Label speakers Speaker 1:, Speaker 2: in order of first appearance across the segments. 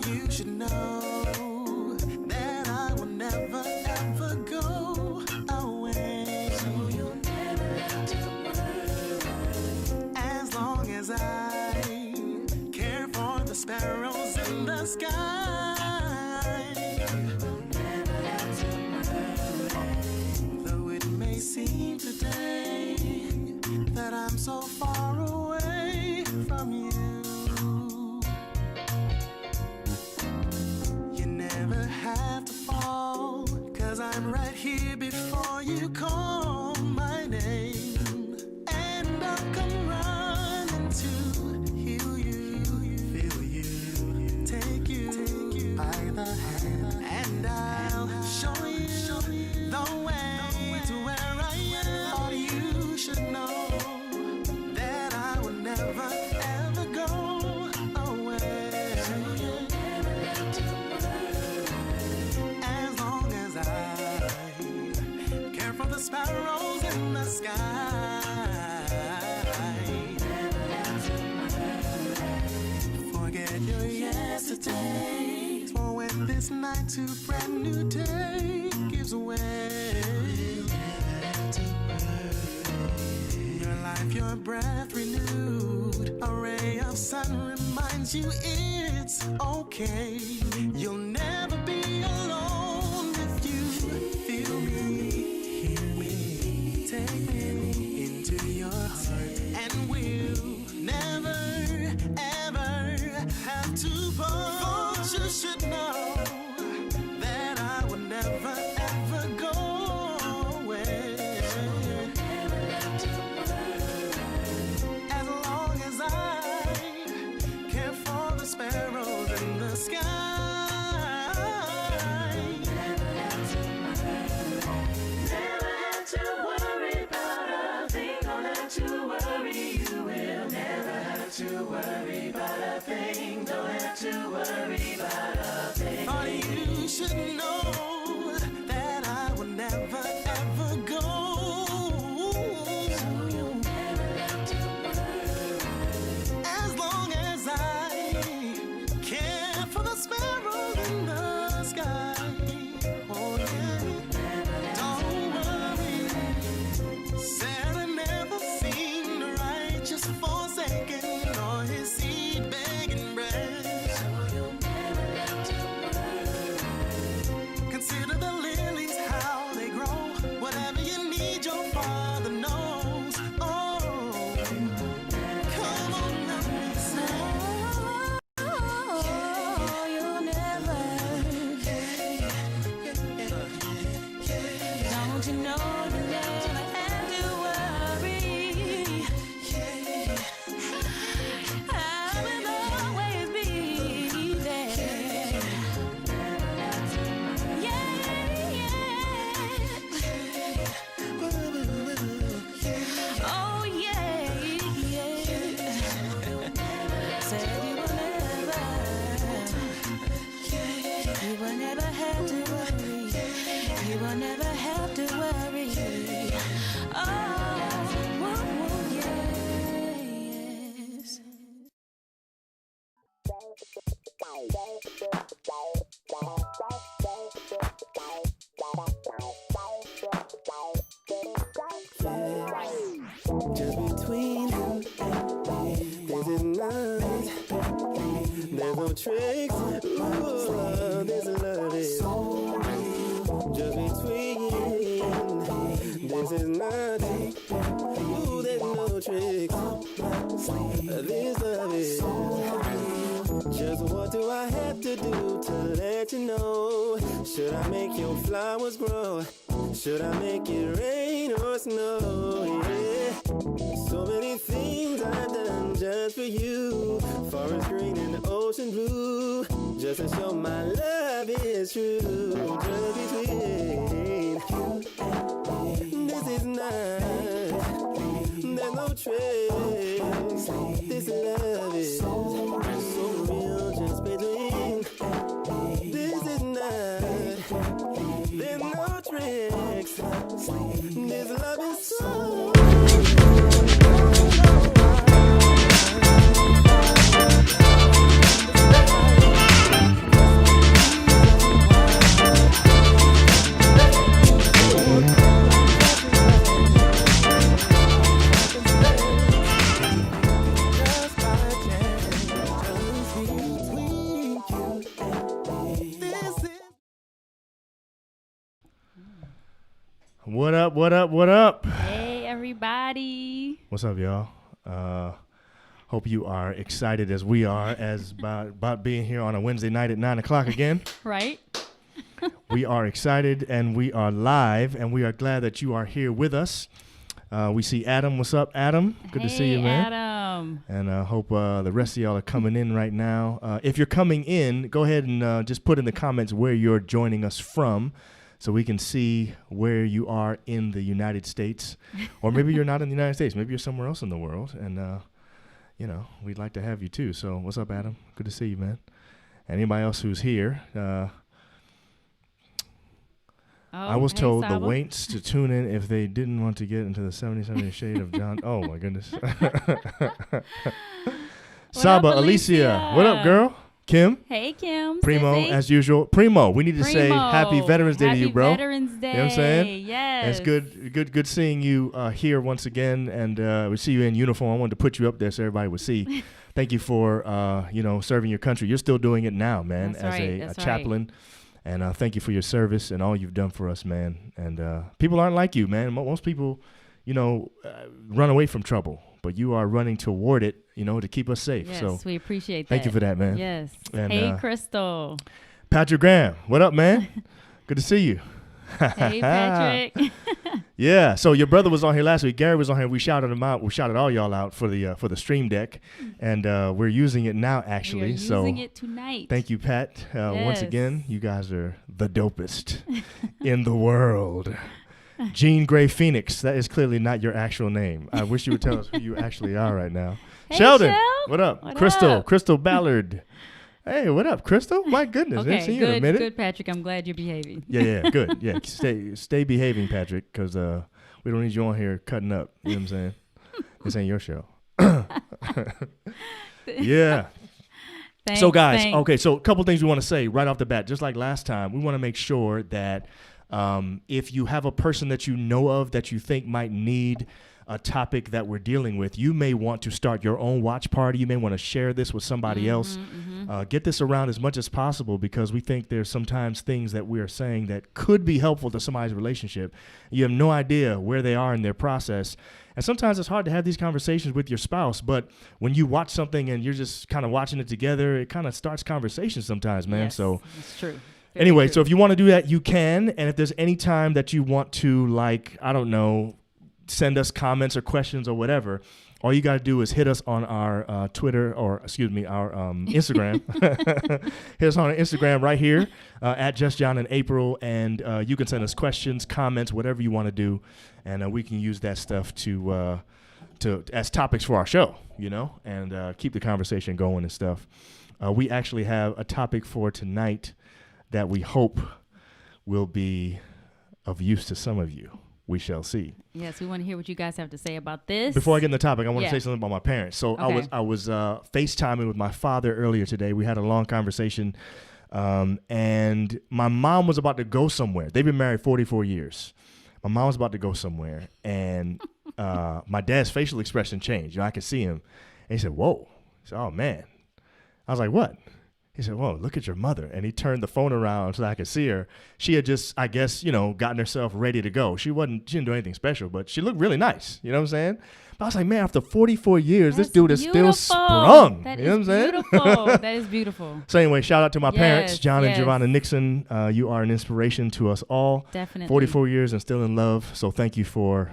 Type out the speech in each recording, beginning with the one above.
Speaker 1: you should know that I will never ever go away. So you'll never have to worry. As long as I care for the sparrows in the sky, you'll never have to worry. Though it may seem today that I'm so far away from you, have to fall, 'cause I'm right here before you call my name, and I'll come running to heal you, feel you, take you by the hand, and I'll show you the way to where I am. All you should know that I will never ever go away. From the sparrows in the sky, forget your yesterday, for when this night to brand new day gives way, your life, your breath renewed, a ray of sun reminds you it's okay. You'll never be alone if you feel me. Take me into your heart, and we'll never, ever have to part. But you should know that I will never, ever go away. As long as I care for the sparrows in the sky. To worry about a thing, don't have to worry about a thing. All you should know that I will never ever go. So you'll never have to worry. As long as I care for the sparrows in the sky. Oh yeah, don't worry. Sarah never seen the righteous forsaken, his seed begging bread. So you'll never have to worry. Consider the lilies, how they grow. Whatever you need, your Father knows. Oh, come on, let me say. Oh, you'll never. Don't you know you never have to worry? Just between you and me, this is nice. There's no tricks. Ooh, this is love. Just between you and me, this is nothing. Ooh, there's no tricks. This love is. Just what do I have to do to let you know? Should I make your flowers grow? Should I make it rain or snow? Yeah. So many things I've done just for you. Forest green and the ocean blue, just to show my love is true. Just between you and me, this is nice. There's no trace. This love is so real, just between. This is not. There's no tricks. This love is so.
Speaker 2: What up, what up, what up?
Speaker 3: Hey, everybody.
Speaker 2: What's up, y'all? Hope you are excited as we are about being here on a Wednesday night at 9 o'clock again.
Speaker 3: Right?
Speaker 2: We are excited and we are live and we are glad that you are here with us. We see Adam. What's up, Adam? Good to see you, man.
Speaker 3: Adam.
Speaker 2: And I hope the rest of y'all are coming in right now. If you're coming in, go ahead and just put in the comments where you're joining us from so we can see where you are in the United States. Or maybe you're not in the United States. Maybe you're somewhere else in the world. And, we'd like to have you too. So what's up, Adam? Good to see you, man. Anybody else who's here? I was told
Speaker 3: Saba.
Speaker 2: the Waits to tune in if they didn't want to get into the 77 Shade of John. Oh, my goodness. Saba,
Speaker 3: up,
Speaker 2: Alicia. What up, girl? Kim?
Speaker 3: Hey, Kim.
Speaker 2: Primo,
Speaker 3: Sissy.
Speaker 2: as usual. Primo, we need to say
Speaker 3: Primo.
Speaker 2: Happy Veterans Day to you, bro.
Speaker 3: Happy Veterans Day.
Speaker 2: You know what I'm saying?
Speaker 3: Yes.
Speaker 2: It's good seeing you here once again, and we see you in uniform. I wanted to put you up there so everybody would see. Thank you for, serving your country. You're still doing it now, man,
Speaker 3: That's
Speaker 2: as a chaplain. And thank you for your service and all you've done for us, man. And people aren't like you, man. Most people, run away from trouble, but you are running toward it, to keep us safe.
Speaker 3: Yes,
Speaker 2: so
Speaker 3: we appreciate that.
Speaker 2: thank you for that, man.
Speaker 3: Yes.
Speaker 2: And,
Speaker 3: hey, Crystal.
Speaker 2: Patrick Graham, what up, man? Good to see you.
Speaker 3: Hey, Patrick.
Speaker 2: Yeah. So your brother was on here last week. Gary was on here. We shouted him out. We shouted all y'all out for the Stream Deck, and we're using it now. Actually,
Speaker 3: We are using it tonight.
Speaker 2: Thank you, Pat. Once
Speaker 3: Yes.
Speaker 2: again, you guys are the dopest in the world. Jean Grey Phoenix. That is clearly not your actual name. I wish you would tell us who you actually are right now.
Speaker 3: Hey,
Speaker 2: Sheldon,
Speaker 3: Shel.
Speaker 2: what up?
Speaker 3: What
Speaker 2: Crystal,
Speaker 3: up?
Speaker 2: Crystal Ballard. Hey, what up, Crystal? My goodness, I haven't
Speaker 3: Okay,
Speaker 2: seen you in a minute.
Speaker 3: good, Patrick. I'm glad you're behaving.
Speaker 2: Yeah, good. Yeah, stay behaving, Patrick, because we don't need you on here cutting up. You know what I'm saying? This ain't your show. Yeah. So, guys, okay, so a couple things we want to say right off the bat. Just like last time, we want to make sure that if you have a person that you know of that you think might need a topic that we're dealing with, you may want to start your own watch party. You may want to share this with somebody else. Get this around as much as possible, because we think there's sometimes things that we are saying that could be helpful to somebody's relationship. You have no idea where they are in their process. And sometimes it's hard to have these conversations with your spouse, but when you watch something and you're just kind of watching it together, it kind of starts conversations sometimes, man.
Speaker 3: Yes,
Speaker 2: So
Speaker 3: it's true.
Speaker 2: anyway,
Speaker 3: true.
Speaker 2: so if you want to do that, you can. And if there's any time that you want to, send us comments or questions or whatever, all you got to do is hit us on our Twitter, or our Instagram. Hit us on our Instagram right here at Just John and April, and you can send us questions, comments, whatever you want to do, and we can use that stuff to as topics for our show, and keep the conversation going and stuff. We actually have a topic for tonight that we hope will be of use to some of you. We shall see.
Speaker 3: Yes, we want to hear what you guys have to say about this.
Speaker 2: Before I get in the topic, I want to
Speaker 3: Yeah.
Speaker 2: say something about my parents. So
Speaker 3: Okay.
Speaker 2: I was FaceTiming with my father earlier today. We had a long conversation, and my mom was about to go somewhere. They've been married 44 years. My mom was about to go somewhere, and my dad's facial expression changed. I could see him, and he said, "Whoa!" He said, "Oh man." I was like, "What?" He said, "Whoa, look at your mother." And he turned the phone around so that I could see her. She had just, I guess, gotten herself ready to go. She didn't do anything special, but she looked really nice. You know what I'm saying? But I was like, man, after 44 years, this
Speaker 3: That's
Speaker 2: dude is still
Speaker 3: beautiful.
Speaker 2: sprung.
Speaker 3: That
Speaker 2: you know what I'm
Speaker 3: is
Speaker 2: saying?
Speaker 3: beautiful. That is beautiful.
Speaker 2: So anyway, shout out to my parents,
Speaker 3: Yes,
Speaker 2: John and
Speaker 3: yes.
Speaker 2: Giovanna Nixon. You are an inspiration to us all.
Speaker 3: Definitely.
Speaker 2: 44 years and still in love. So thank you for,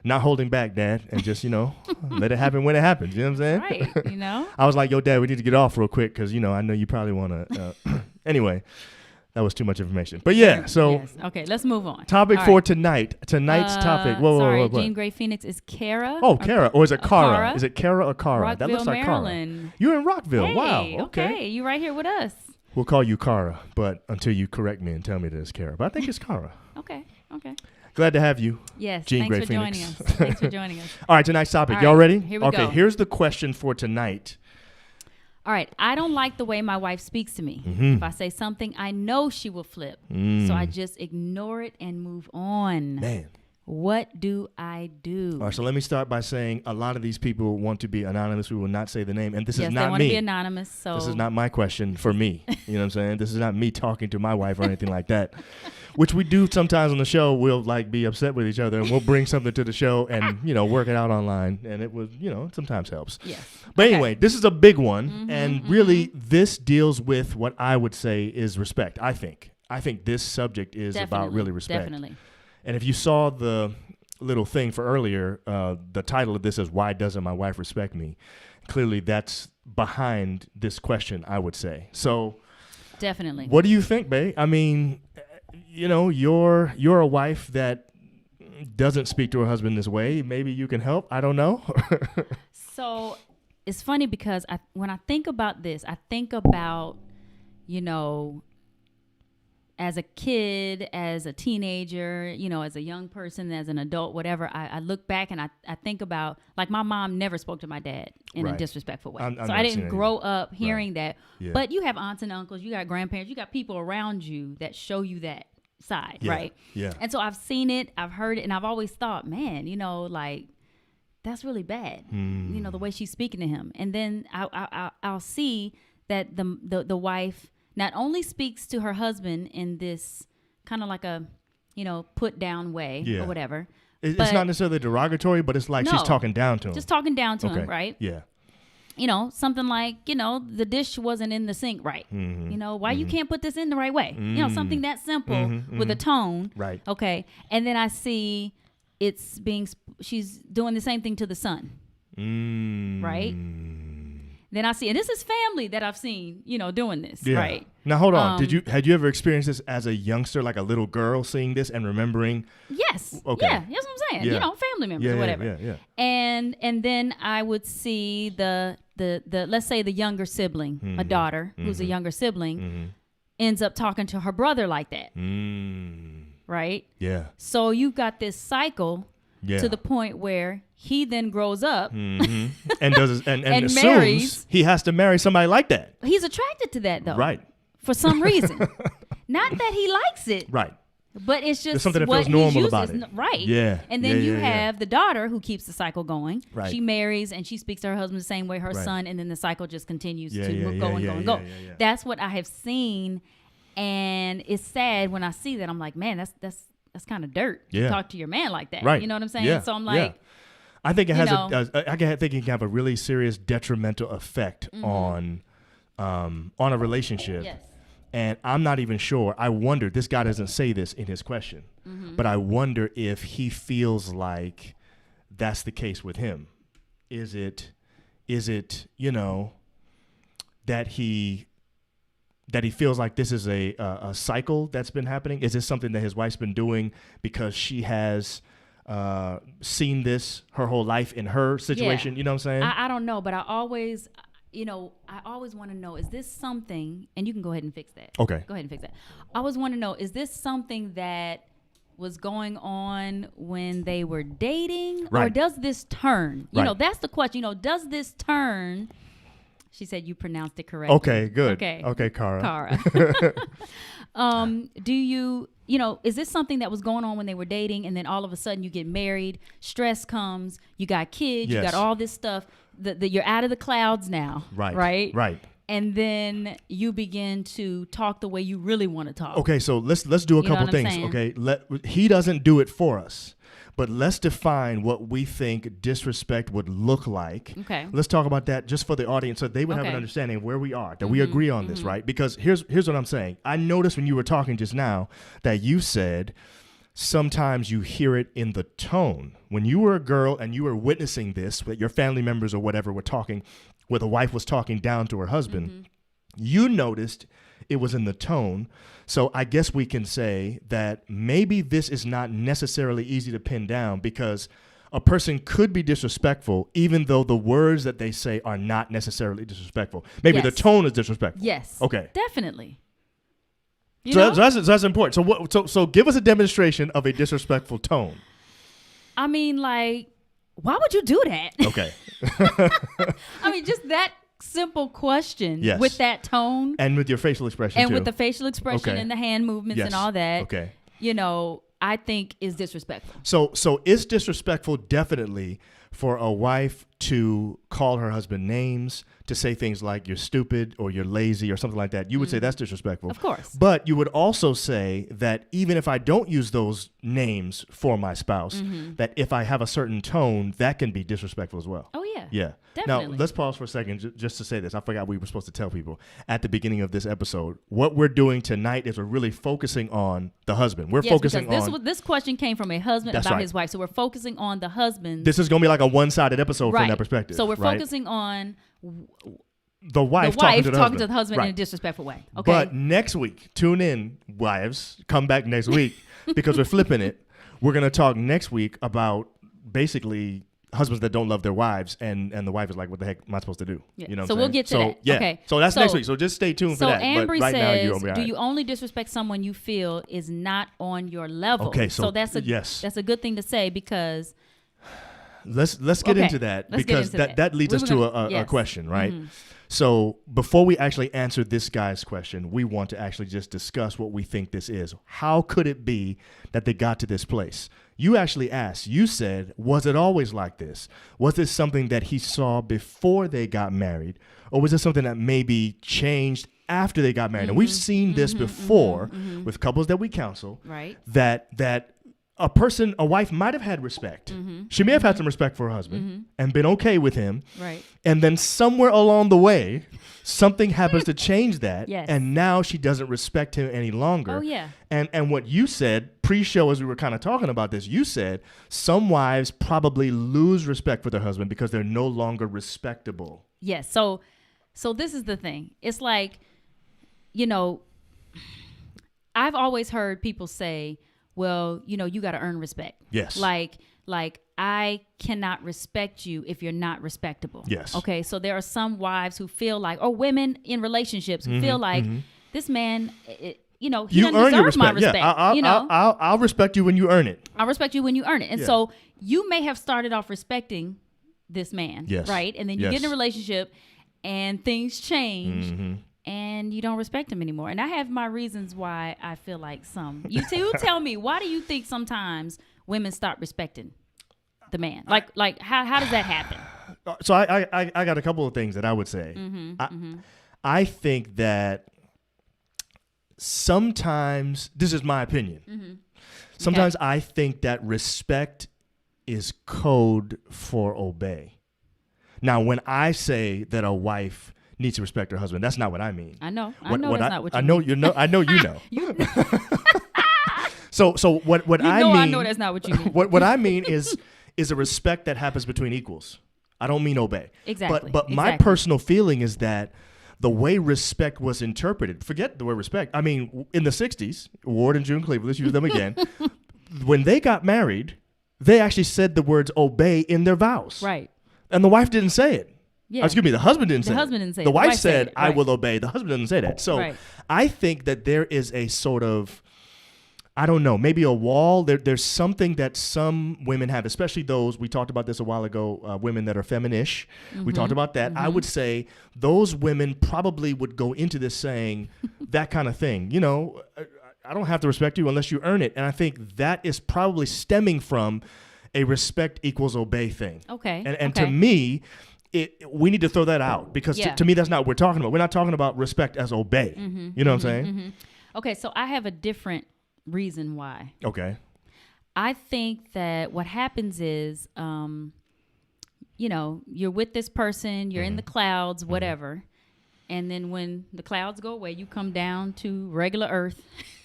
Speaker 2: not holding back, Dad, and just, let it happen when it happens. You know what I'm saying?
Speaker 3: Right,
Speaker 2: I was like, yo, Dad, we need to get off real quick because, I know you probably want to. Anyway, that was too much information. But yeah, so
Speaker 3: Yes. Okay, let's move on.
Speaker 2: topic
Speaker 3: All
Speaker 2: for
Speaker 3: right.
Speaker 2: tonight. Tonight's topic. Whoa,
Speaker 3: sorry,
Speaker 2: whoa, whoa.
Speaker 3: Jean Grey Phoenix is Kara.
Speaker 2: Oh, Kara. Or is it Kara?
Speaker 3: Kara?
Speaker 2: Is it Kara or Kara?
Speaker 3: Rockville,
Speaker 2: That looks like
Speaker 3: Maryland.
Speaker 2: Kara. You're in Rockville.
Speaker 3: Hey,
Speaker 2: Wow. Okay.
Speaker 3: You right here with us.
Speaker 2: We'll call you Kara, but until you correct me and tell me that it's Kara. But I think it's Kara.
Speaker 3: Okay.
Speaker 2: Glad to have you.
Speaker 3: Yes.
Speaker 2: Jean
Speaker 3: Thanks
Speaker 2: Grey
Speaker 3: for
Speaker 2: Phoenix.
Speaker 3: joining us. Thanks for joining us.
Speaker 2: All right, tonight's topic.
Speaker 3: All
Speaker 2: Y'all
Speaker 3: right,
Speaker 2: ready?
Speaker 3: here we
Speaker 2: Okay,
Speaker 3: go.
Speaker 2: here's the question for tonight.
Speaker 3: All right. I don't like the way my wife speaks to me.
Speaker 2: Mm-hmm.
Speaker 3: If I say something, I know she will flip. So I just ignore it and move on.
Speaker 2: Man.
Speaker 3: What do I do?
Speaker 2: All right, so let me start by saying a lot of these people want to be anonymous. We will not say the name. And this
Speaker 3: yes,
Speaker 2: is
Speaker 3: they
Speaker 2: not
Speaker 3: want to be
Speaker 2: me.
Speaker 3: anonymous. So
Speaker 2: This is not my question for me. You know what I'm saying? This is not me talking to my wife or anything like that. which we do sometimes on the show. We'll like be upset with each other, and we'll bring something to the show and work it out online, and it was it sometimes helps.
Speaker 3: Yes.
Speaker 2: But
Speaker 3: Okay.
Speaker 2: anyway, this is a big one, and really this deals with what I would say is respect. I think this subject is about really respect.
Speaker 3: Definitely.
Speaker 2: And if you saw the little thing for earlier, the title of this is "Why Doesn't My Wife Respect Me?" Clearly, that's behind this question, I would say. So.
Speaker 3: Definitely.
Speaker 2: What do you think, babe? I mean, you're a wife that doesn't speak to her husband this way. Maybe you can help. I don't know.
Speaker 3: So it's funny because when I think about this, I think about, as a kid, as a teenager, as a young person, as an adult, whatever, I look back and I think about, like, my mom never spoke to my dad in a
Speaker 2: Right.
Speaker 3: disrespectful way.
Speaker 2: I've
Speaker 3: So
Speaker 2: never
Speaker 3: I
Speaker 2: seen
Speaker 3: didn't
Speaker 2: it
Speaker 3: grow
Speaker 2: either.
Speaker 3: up hearing that.
Speaker 2: Yeah.
Speaker 3: But you have aunts and uncles, you got grandparents, you got people around you that show you that side,
Speaker 2: Yeah.
Speaker 3: right?
Speaker 2: Yeah.
Speaker 3: And so I've seen it, I've heard it, and I've always thought, man, like, that's really bad. The way she's speaking to him. And then I'll see that the wife not only speaks to her husband in this kind of like a, put down way
Speaker 2: Yeah.
Speaker 3: or whatever.
Speaker 2: It's
Speaker 3: But-
Speaker 2: not necessarily derogatory, but it's like she's
Speaker 3: No.
Speaker 2: talking down to him.
Speaker 3: Just talking down to
Speaker 2: Okay.
Speaker 3: him, right?
Speaker 2: Yeah.
Speaker 3: Something like, the dish wasn't in the sink right. Why you can't put this in the right way? Something that simple with a tone.
Speaker 2: Right.
Speaker 3: Okay. And then I see she's doing the same thing to the son. Right? Then I see, and this is family that I've seen, doing this,
Speaker 2: Yeah.
Speaker 3: right?
Speaker 2: Now hold on. Had you ever experienced this as a youngster, like a little girl seeing this and remembering?
Speaker 3: Yes.
Speaker 2: Okay.
Speaker 3: Yeah, that's what I'm saying.
Speaker 2: Yeah.
Speaker 3: Family members
Speaker 2: Yeah,
Speaker 3: or
Speaker 2: yeah,
Speaker 3: whatever.
Speaker 2: yeah.
Speaker 3: And then I would see the let's say the younger sibling, a daughter who's a younger sibling, ends up talking to her brother like that, right?
Speaker 2: Yeah.
Speaker 3: So you've got this cycle
Speaker 2: Yeah.
Speaker 3: to the point where he then grows up.
Speaker 2: And does and
Speaker 3: And
Speaker 2: assumes
Speaker 3: marries.
Speaker 2: he has to marry somebody like that.
Speaker 3: He's attracted to that though,
Speaker 2: Right.
Speaker 3: for some reason. Not that he likes it,
Speaker 2: Right.
Speaker 3: but it's just
Speaker 2: There's something that
Speaker 3: what
Speaker 2: feels normal
Speaker 3: he uses,
Speaker 2: about it.
Speaker 3: right?
Speaker 2: Yeah.
Speaker 3: And then
Speaker 2: Yeah,
Speaker 3: you
Speaker 2: yeah, yeah.
Speaker 3: have the daughter who keeps the cycle going.
Speaker 2: Right.
Speaker 3: She marries and she speaks to her husband the same way her
Speaker 2: Right.
Speaker 3: son, and then the cycle just continues
Speaker 2: Yeah,
Speaker 3: to
Speaker 2: yeah,
Speaker 3: go
Speaker 2: yeah,
Speaker 3: and
Speaker 2: yeah,
Speaker 3: go and
Speaker 2: yeah,
Speaker 3: go.
Speaker 2: yeah.
Speaker 3: That's what I have seen, and it's sad when I see that. I'm like, man, that's kind of dirt.
Speaker 2: Yeah.
Speaker 3: To talk to your man like that.
Speaker 2: Right.
Speaker 3: You know what I'm saying?
Speaker 2: Yeah.
Speaker 3: So I'm
Speaker 2: Yeah.
Speaker 3: like,
Speaker 2: I think it has
Speaker 3: know.
Speaker 2: I think it can have a really serious detrimental effect on a relationship.
Speaker 3: yes.
Speaker 2: And I'm not even sure. I wonder, this guy doesn't say this in his question, but I wonder if he feels like that's the case with him. Is it, that he feels like this is a cycle that's been happening? Is this something that his wife's been doing because she has seen this her whole life in her situation?
Speaker 3: Yeah.
Speaker 2: You know what I'm saying?
Speaker 3: I don't know, but I always want to know, is this something, and you can go ahead and fix that.
Speaker 2: Okay.
Speaker 3: Go ahead and fix that. I always want to know, is this something that was going on when they were dating? Or
Speaker 2: Right.
Speaker 3: does this turn?
Speaker 2: Right.
Speaker 3: That's the question. Does this turn? She said you pronounced it correctly.
Speaker 2: Okay, good.
Speaker 3: Okay,
Speaker 2: Cara.
Speaker 3: Do you, is this something that was going on when they were dating, and then all of a sudden you get married, stress comes, you got kids, you
Speaker 2: Yes.
Speaker 3: got all this stuff, you're out of the clouds now,
Speaker 2: Right.
Speaker 3: Right?
Speaker 2: Right.
Speaker 3: And then you begin to talk the way you really want to talk.
Speaker 2: Okay, so let's do a
Speaker 3: You know
Speaker 2: couple
Speaker 3: what I'm
Speaker 2: things.
Speaker 3: saying?
Speaker 2: Okay, he doesn't do it for us, but let's define what we think disrespect would look like.
Speaker 3: Okay.
Speaker 2: Let's talk about that just for the audience, so they would have an
Speaker 3: Okay.
Speaker 2: understanding of where we are, that we agree on this, right? Because here's what I'm saying. I noticed when you were talking just now that you said sometimes you hear it in the tone. When you were a girl and you were witnessing this, that your family members or whatever were talking, where the wife was talking down to her husband, you noticed it was in the tone. So I guess we can say that maybe this is not necessarily easy to pin down, because a person could be disrespectful even though the words that they say are not necessarily disrespectful. Maybe the
Speaker 3: Yes.
Speaker 2: tone is disrespectful.
Speaker 3: Yes.
Speaker 2: Okay.
Speaker 3: Definitely.
Speaker 2: So that's important. So give us a demonstration of a disrespectful tone.
Speaker 3: I mean, like, why would you do that?
Speaker 2: Okay.
Speaker 3: I mean, just that simple question
Speaker 2: Yes.
Speaker 3: with that tone
Speaker 2: And with your facial expression
Speaker 3: and
Speaker 2: too.
Speaker 3: with the facial expression
Speaker 2: Okay.
Speaker 3: and the hand movements
Speaker 2: Yes.
Speaker 3: and all that,
Speaker 2: Okay.
Speaker 3: I think is disrespectful.
Speaker 2: So it's disrespectful definitely for a wife to call her husband names, to say things like you're stupid or you're lazy or something like that, you would say that's disrespectful.
Speaker 3: Of course.
Speaker 2: But you would also say that even if I don't use those names for my spouse, that if I have a certain tone, that can be disrespectful as well.
Speaker 3: Oh, yeah.
Speaker 2: Yeah.
Speaker 3: Definitely.
Speaker 2: Now, let's pause for a second just to say this. I forgot we were supposed to tell people at the beginning of this episode. What we're doing tonight is we're really focusing on the husband. We're focusing on...
Speaker 3: This question came from a husband
Speaker 2: That's
Speaker 3: about
Speaker 2: right.
Speaker 3: his wife. So we're focusing on the husband.
Speaker 2: This is going to be like a one-sided episode
Speaker 3: right.
Speaker 2: from that perspective.
Speaker 3: So we're
Speaker 2: right?
Speaker 3: focusing on
Speaker 2: the wife talking to the husband,
Speaker 3: in
Speaker 2: right.
Speaker 3: a disrespectful way. Okay.
Speaker 2: But next week, tune in, wives. Come back next week because we're flipping it. We're going to talk next week about basically husbands that don't love their wives, and the wife is like, what the heck am I supposed to do?
Speaker 3: Yeah.
Speaker 2: You know what
Speaker 3: So
Speaker 2: I'm
Speaker 3: we'll
Speaker 2: saying?
Speaker 3: get to
Speaker 2: so,
Speaker 3: that.
Speaker 2: Yeah.
Speaker 3: Okay.
Speaker 2: So that's next week. So just stay tuned for that.
Speaker 3: Ambry
Speaker 2: but right now,
Speaker 3: says,
Speaker 2: you're all
Speaker 3: do
Speaker 2: right.
Speaker 3: you only disrespect someone you feel is not on your level?
Speaker 2: Okay, so
Speaker 3: that's a
Speaker 2: yes.
Speaker 3: that's a good thing to say because
Speaker 2: Let's get
Speaker 3: Okay,
Speaker 2: into that
Speaker 3: let's get
Speaker 2: because
Speaker 3: into
Speaker 2: that
Speaker 3: that.
Speaker 2: leads
Speaker 3: We
Speaker 2: us
Speaker 3: were
Speaker 2: to
Speaker 3: gonna-
Speaker 2: a
Speaker 3: yes.
Speaker 2: question, right? So before we actually answer this guy's question, we want to actually just discuss what we think this is. How could it be that they got to this place? You actually asked, you said, was it always like this? Was this something that he saw before they got married? Or was it something that maybe changed after they got married? And we've seen this before with couples that we counsel,
Speaker 3: right.
Speaker 2: that a wife might have had respect. She may have had some respect for her husband and been okay with him.
Speaker 3: Right.
Speaker 2: And then somewhere along the way, something happens to change that.
Speaker 3: Yes.
Speaker 2: And now she doesn't respect him any longer.
Speaker 3: Oh, yeah.
Speaker 2: And what you said pre-show, as we were kind of talking about this, you said some wives probably lose respect for their husband because they're no longer respectable.
Speaker 3: Yes. So this is the thing. It's like, I've always heard people say, well, you got to earn respect.
Speaker 2: Yes.
Speaker 3: Like I cannot respect you if you're not respectable.
Speaker 2: Yes.
Speaker 3: Okay. So there are some wives who feel like, or women in relationships who feel like this man, he
Speaker 2: You
Speaker 3: doesn't
Speaker 2: earn your
Speaker 3: deserve my
Speaker 2: respect.
Speaker 3: respect.
Speaker 2: Yeah, I'll respect you when you earn it.
Speaker 3: I'll respect you when you earn it. And
Speaker 2: Yeah.
Speaker 3: so you may have started off respecting this man.
Speaker 2: Yes.
Speaker 3: Right. And then you
Speaker 2: Yes.
Speaker 3: get in a relationship and things change. And you don't respect him anymore. And I have my reasons why I feel like some. You tell me, why do you think sometimes women stop respecting the man? Like how does that happen?
Speaker 2: So I got a couple of things that I would say. I think that sometimes, this is my opinion, sometimes I think that respect is code for obey. Now, when I say that a wife needs to respect her husband, that's not what I mean.
Speaker 3: I know that's not what you
Speaker 2: I know
Speaker 3: mean.
Speaker 2: you know. I know you know. So what I mean?
Speaker 3: I know that's not what you mean.
Speaker 2: What I mean is a respect that happens between equals. I don't mean obey.
Speaker 3: Exactly.
Speaker 2: But my
Speaker 3: Exactly.
Speaker 2: personal feeling is that the way respect was interpreted, forget the word respect. I mean, in the 60s, Ward and June Cleaver, let's use them again. When they got married, they actually said the words obey in their vows.
Speaker 3: Right.
Speaker 2: And the wife didn't say it.
Speaker 3: Yeah.
Speaker 2: Excuse me, the husband didn't say it.
Speaker 3: husband didn't say it.
Speaker 2: The
Speaker 3: The
Speaker 2: wife
Speaker 3: wife
Speaker 2: said,
Speaker 3: said it.
Speaker 2: I
Speaker 3: Right.
Speaker 2: will obey. The husband didn't say that. So
Speaker 3: Right.
Speaker 2: I think that there is a sort of, I don't know, maybe a wall. There's something that some women have, especially those, we talked about this a while ago, women that are feminish. We talked about that. I would say those women probably would go into this saying that kind of thing. I don't have to respect you unless you earn it. And I think that is probably stemming from a respect equals obey thing.
Speaker 3: Okay.
Speaker 2: And
Speaker 3: okay.
Speaker 2: to me, we need to throw that out because
Speaker 3: Yeah.
Speaker 2: to me, that's not what we're talking about. We're not talking about respect as obey. You know what I'm saying?
Speaker 3: Okay, so I have a different reason why.
Speaker 2: Okay.
Speaker 3: I think that what happens is, you're with this person, you're in the clouds, whatever. And then when the clouds go away, you come down to regular earth.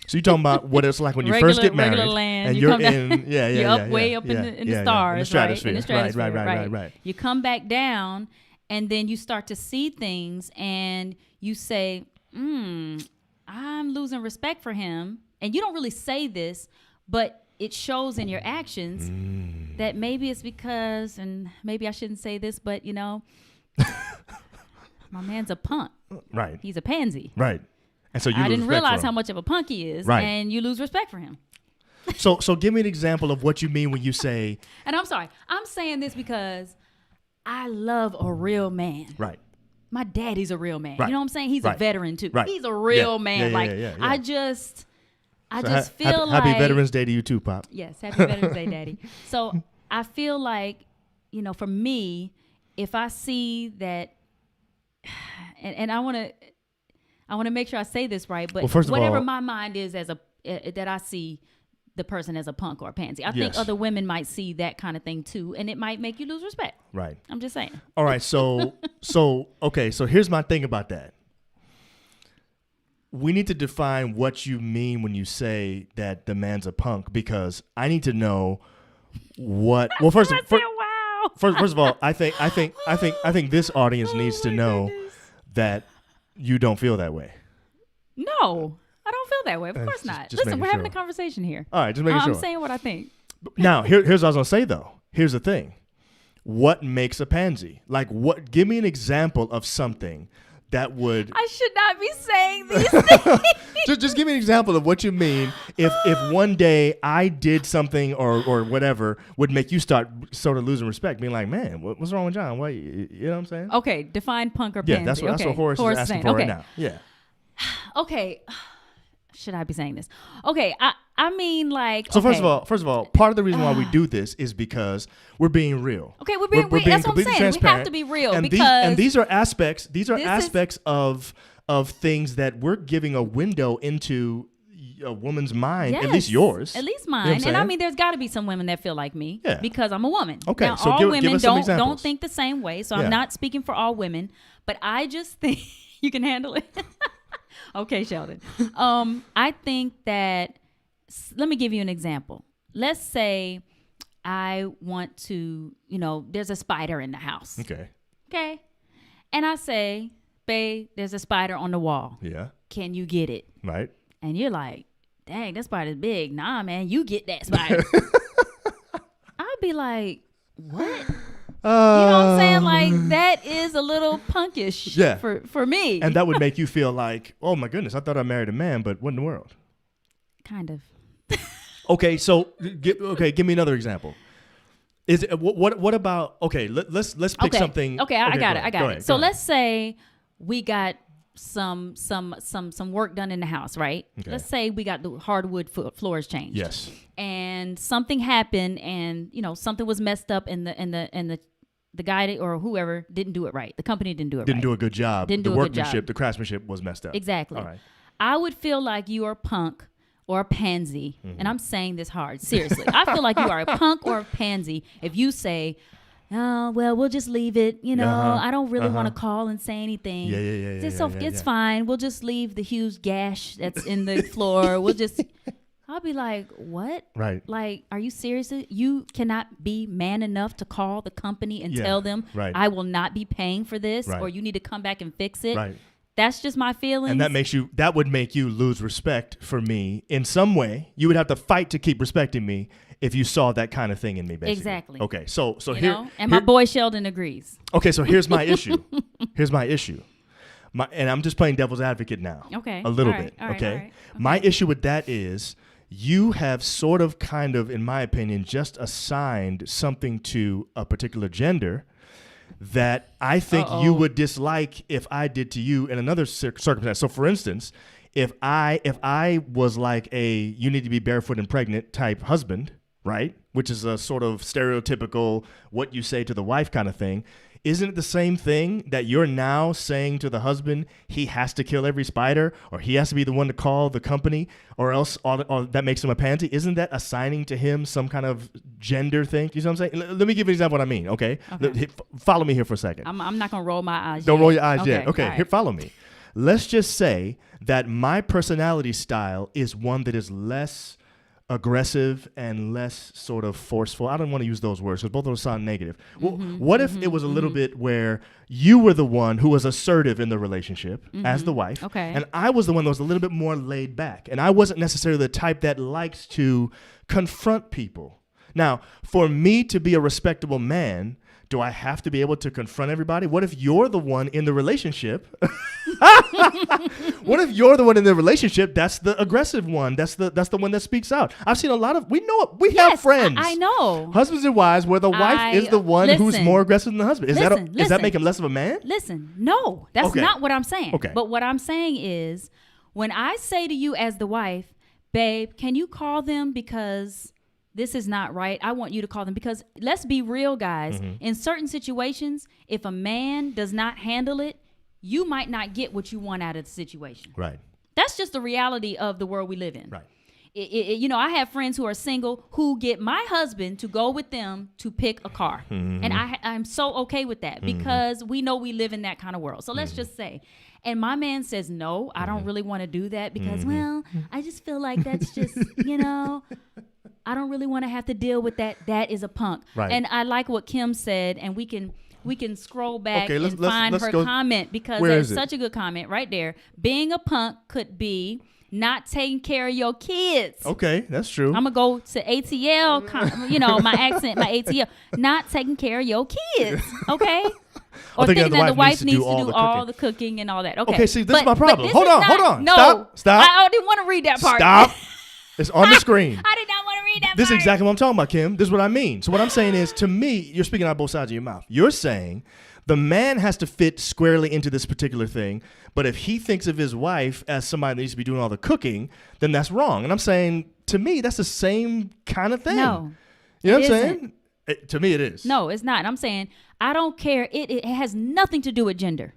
Speaker 2: So you're talking about what it's like when you first get married,
Speaker 3: regular land.
Speaker 2: and
Speaker 3: You
Speaker 2: you're
Speaker 3: come down-
Speaker 2: in,
Speaker 3: you're way up in the stars,
Speaker 2: in the stratosphere,
Speaker 3: right? In the stratosphere,
Speaker 2: right.
Speaker 3: You come back down, and then you start to see things, and you say, I'm losing respect for him. And you don't really say this, but it shows in your actions that maybe it's because, and maybe I shouldn't say this, but my man's a punk.
Speaker 2: Right.
Speaker 3: He's a pansy.
Speaker 2: Right. And so you
Speaker 3: I
Speaker 2: lose
Speaker 3: didn't
Speaker 2: respect
Speaker 3: realize
Speaker 2: for
Speaker 3: how
Speaker 2: him.
Speaker 3: much of a punk he is,
Speaker 2: Right.
Speaker 3: and you lose respect for him.
Speaker 2: So give me an example of what you mean when you say,
Speaker 3: And I'm sorry, I'm saying this because I love a real man.
Speaker 2: right.
Speaker 3: My daddy's a real man.
Speaker 2: Right.
Speaker 3: You know what I'm saying? He's
Speaker 2: Right.
Speaker 3: a veteran too.
Speaker 2: Right.
Speaker 3: He's a real
Speaker 2: Yeah.
Speaker 3: man.
Speaker 2: Yeah,
Speaker 3: like
Speaker 2: yeah.
Speaker 3: I just
Speaker 2: So
Speaker 3: feel like
Speaker 2: happy Veterans Day to you too, Pop.
Speaker 3: Yes, happy Veterans Day, Daddy. So I feel like, for me, if I see that, and I want to make sure I say this right, but
Speaker 2: Well, first of
Speaker 3: whatever
Speaker 2: all-
Speaker 3: my mind is as that I see the person as a punk or a pansy. I think
Speaker 2: Yes.
Speaker 3: other women might see that kind of thing too, and it might make you lose respect.
Speaker 2: Right.
Speaker 3: I'm just saying.
Speaker 2: All right. So okay. So here's my thing about that. We need to define what you mean when you say that the man's a punk, because I need to know what. Well, first,
Speaker 3: I said, wow.
Speaker 2: first of all, I think this audience needs to
Speaker 3: my
Speaker 2: know
Speaker 3: goodness.
Speaker 2: that you don't feel that way.
Speaker 3: No, I don't feel that way. Of course
Speaker 2: just-
Speaker 3: not.
Speaker 2: just
Speaker 3: Listen,
Speaker 2: making
Speaker 3: we're having
Speaker 2: sure.
Speaker 3: a conversation here.
Speaker 2: All right, just making sure.
Speaker 3: I'm saying what I think.
Speaker 2: Now, here's what I was gonna say though. Here's the thing. What makes a pansy? Like, what? Give me an example of something that would.
Speaker 3: I should not be saying these things.
Speaker 2: just give me an example of what you mean. If one day I did something or whatever would make you start sort of losing respect, being like, man, what's wrong with John? What you know what I'm saying?
Speaker 3: Okay, define punk or
Speaker 2: Yeah,
Speaker 3: pansy.
Speaker 2: that's what Horace is asking
Speaker 3: saying.
Speaker 2: for
Speaker 3: okay.
Speaker 2: right now. Yeah.
Speaker 3: Okay. Should I be saying this? Okay, I mean like.
Speaker 2: So
Speaker 3: okay.
Speaker 2: first of all, part of the reason why we do this is because we're being real.
Speaker 3: Okay, we're being that's what I'm
Speaker 2: completely
Speaker 3: saying. We have
Speaker 2: transparent.
Speaker 3: to be real
Speaker 2: and
Speaker 3: because
Speaker 2: these are aspects. These are
Speaker 3: this is-
Speaker 2: aspects of things that we're giving a window into a woman's mind. At least
Speaker 3: Yes,
Speaker 2: yours.
Speaker 3: At least
Speaker 2: You know what
Speaker 3: mine.
Speaker 2: I'm
Speaker 3: And I
Speaker 2: saying?
Speaker 3: mean, there's got to be some women that feel like me
Speaker 2: Yeah.
Speaker 3: because I'm a woman.
Speaker 2: Okay,
Speaker 3: now,
Speaker 2: so
Speaker 3: all
Speaker 2: give
Speaker 3: women
Speaker 2: us some
Speaker 3: don't
Speaker 2: examples.
Speaker 3: think the same way. So
Speaker 2: Yeah.
Speaker 3: I'm not speaking for all women, but I just think you can handle it. Okay, Sheldon. I think that. Let me give you an example. Let's say I want to, there's a spider in the house.
Speaker 2: Okay.
Speaker 3: Okay. And I say, babe, there's a spider on the wall.
Speaker 2: Yeah.
Speaker 3: Can you get it?
Speaker 2: Right.
Speaker 3: And you're like, dang, that spider's big. Nah, man, you get that spider. I'll be like, what? You know what I'm saying? Like, that is a little punkish
Speaker 2: Yeah.
Speaker 3: for me.
Speaker 2: And that would make you feel like, oh my goodness, I thought I married a man, but what in the world?
Speaker 3: kind of.
Speaker 2: Okay, so give me another example. Is it what about? Okay, let's pick something.
Speaker 3: Okay, I got it. I got it.
Speaker 2: ahead,
Speaker 3: So
Speaker 2: go ahead.
Speaker 3: let's say we got some work done in the house, right?
Speaker 2: Okay.
Speaker 3: Let's say we got the hardwood floors changed.
Speaker 2: Yes.
Speaker 3: And something happened, and something was messed up, and the guy or whoever didn't do it right. The company didn't do it right.
Speaker 2: Didn't do a good job.
Speaker 3: Didn't
Speaker 2: the
Speaker 3: do a good job.
Speaker 2: workmanship, the craftsmanship was messed up.
Speaker 3: Exactly.
Speaker 2: All right.
Speaker 3: I would feel like you are a punk or a pansy,
Speaker 2: Mm-hmm.
Speaker 3: and I'm saying this hard, seriously. I feel like you are a punk or a pansy if you say, oh, well, we'll just leave it. I don't really want to call and say anything.
Speaker 2: Yeah.
Speaker 3: It's fine. We'll just leave the huge gash that's in the floor. I'll be like, what?
Speaker 2: Right.
Speaker 3: Like, are you serious? You cannot be man enough to call the company and
Speaker 2: Yeah,
Speaker 3: tell them,
Speaker 2: right.
Speaker 3: I will not be paying for this,
Speaker 2: Right.
Speaker 3: or you need to come back and fix it.
Speaker 2: Right.
Speaker 3: That's just my feelings.
Speaker 2: And that would make you lose respect for me in some way. You would have to fight to keep respecting me if you saw that kind of thing in me, basically.
Speaker 3: Exactly.
Speaker 2: Okay, so
Speaker 3: you
Speaker 2: here,
Speaker 3: know? And my boy Sheldon agrees.
Speaker 2: okay, so here's my issue. Here's my issue. And I'm just playing devil's advocate now.
Speaker 3: Okay.
Speaker 2: A little
Speaker 3: All right,
Speaker 2: bit.
Speaker 3: all right,
Speaker 2: Okay?
Speaker 3: all right.
Speaker 2: My issue with that is you have sort of kind of, in my opinion, just assigned something to a particular gender that I think you would dislike if I did to you in another circumstance. So for instance, if I was like you need to be barefoot and pregnant type husband, right? Which is a sort of stereotypical what you say to the wife kind of thing. Isn't it the same thing that you're now saying to the husband he has to kill every spider, or he has to be the one to call the company, or else all that makes him a pansy? Isn't that assigning to him some kind of gender thing? You know what I'm saying? Let me give you an example of what I mean, okay? Follow me here for a second.
Speaker 3: I'm not going to roll my eyes
Speaker 2: Don't
Speaker 3: yet.
Speaker 2: roll your eyes yet. Okay,
Speaker 3: all right.
Speaker 2: here, follow me. Let's just say that my personality style is one that is less aggressive and less sort of forceful. I don't want to use those words because both of those sound negative. Well, what if it was a little bit where you were the one who was assertive in the relationship as the wife,
Speaker 3: Okay.
Speaker 2: and I was the one that was a little bit more laid back, and I wasn't necessarily the type that likes to confront people. Now, for me to be a respectable man, do I have to be able to confront everybody? What if you're the one in the relationship? What if you're the one in the relationship that's the aggressive one? That's the one that speaks out. I've seen a lot of, we know it. We have
Speaker 3: Yes,
Speaker 2: friends.
Speaker 3: I know.
Speaker 2: Husbands and wives where the wife is the one who's
Speaker 3: listen.
Speaker 2: more aggressive than the husband. Does that
Speaker 3: Listen.
Speaker 2: make him less of a man?
Speaker 3: Listen, no, that's
Speaker 2: Okay.
Speaker 3: not what I'm saying.
Speaker 2: Okay.
Speaker 3: But what I'm saying is when I say to you as the wife, babe, can you call them because this is not right. I want you to call them, because let's be real, guys. In certain situations, if a man does not handle it, you might not get what you want out of the situation.
Speaker 2: Right.
Speaker 3: That's just the reality of the world we live in.
Speaker 2: Right.
Speaker 3: You know, I have friends who are single who get my husband to go with them to pick a car. And I'm so okay with that, because we know we live in that kind of world. So let's just say, and my man says, no, I don't really want to do that because, well, I just feel like that's just, you know, I don't really want to have to deal with that. That is a punk.
Speaker 2: Right.
Speaker 3: And I like what Kim said, and we can scroll back
Speaker 2: Okay,
Speaker 3: and find her
Speaker 2: go.
Speaker 3: comment, because
Speaker 2: Where
Speaker 3: that's
Speaker 2: is it?
Speaker 3: such a good comment right there. Being a punk could be not taking care of your kids.
Speaker 2: Okay, that's true.
Speaker 3: I'm gonna go to ATL. You know, my accent, my ATL. Not taking care of your kids. Okay. Or thinking that the wife needs to do all the cooking and all that. Okay.
Speaker 2: Okay, see, this is my
Speaker 3: But
Speaker 2: problem.
Speaker 3: this
Speaker 2: Hold
Speaker 3: is
Speaker 2: on,
Speaker 3: not-
Speaker 2: hold on.
Speaker 3: No,
Speaker 2: Stop.
Speaker 3: I didn't want to read that part.
Speaker 2: Stop. It's on the screen.
Speaker 3: I did not want to read that
Speaker 2: This is
Speaker 3: part.
Speaker 2: exactly what I'm talking about, Kim. This is what I mean. So what I'm saying is, to me, you're speaking out both sides of your mouth. You're saying the man has to fit squarely into this particular thing, but if he thinks of his wife as somebody that needs to be doing all the cooking, then that's wrong. And I'm saying, to me, that's the same kind of thing.
Speaker 3: No.
Speaker 2: You know what
Speaker 3: it
Speaker 2: I'm
Speaker 3: isn't.
Speaker 2: saying? To me, it is.
Speaker 3: No, it's not. I'm saying I don't care. It has nothing to do with gender.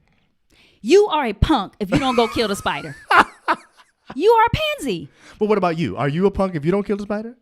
Speaker 3: You are a punk if you don't go kill the spider. You are a pansy.
Speaker 2: But what about you? Are you a punk if you don't kill the spider?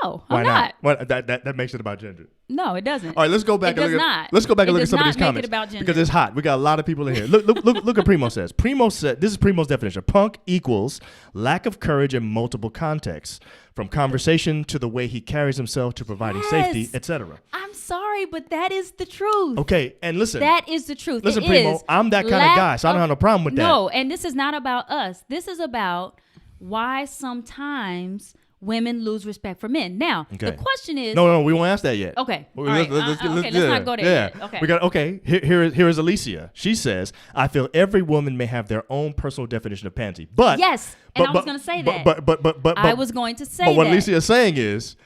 Speaker 3: No,
Speaker 2: Why
Speaker 3: I'm not.
Speaker 2: What, that makes it about gender.
Speaker 3: No, it doesn't.
Speaker 2: All right, let's go back
Speaker 3: It
Speaker 2: and
Speaker 3: does
Speaker 2: look at
Speaker 3: not.
Speaker 2: let's go back and
Speaker 3: It
Speaker 2: look at
Speaker 3: does
Speaker 2: some of
Speaker 3: not
Speaker 2: these
Speaker 3: make it
Speaker 2: comments
Speaker 3: about gender.
Speaker 2: because it's hot. We got a lot of people in here. Look at Primo says. Primo said this is Primo's definition. Punk equals lack of courage in multiple contexts, from conversation to the way he carries himself to providing safety,
Speaker 3: Yes.
Speaker 2: etc.
Speaker 3: I'm sorry, but that is the truth.
Speaker 2: Okay, and listen.
Speaker 3: That is the truth.
Speaker 2: Listen,
Speaker 3: It
Speaker 2: Primo,
Speaker 3: is
Speaker 2: I'm that kind of
Speaker 3: lack
Speaker 2: guy, so I don't have no problem with that.
Speaker 3: No, and this is not about us. This is about why sometimes women lose respect for men. Now,
Speaker 2: Okay.
Speaker 3: the question is,
Speaker 2: No, we won't ask that yet.
Speaker 3: Okay.
Speaker 2: Well,
Speaker 3: All right. Let's not go there yet. Okay.
Speaker 2: We got okay. Here is Alicia. She says, "I feel every woman may have their own personal definition of pansy." But
Speaker 3: Yes, and I was gonna say that.
Speaker 2: But
Speaker 3: I was going to say
Speaker 2: But what
Speaker 3: that.
Speaker 2: Alicia is saying is,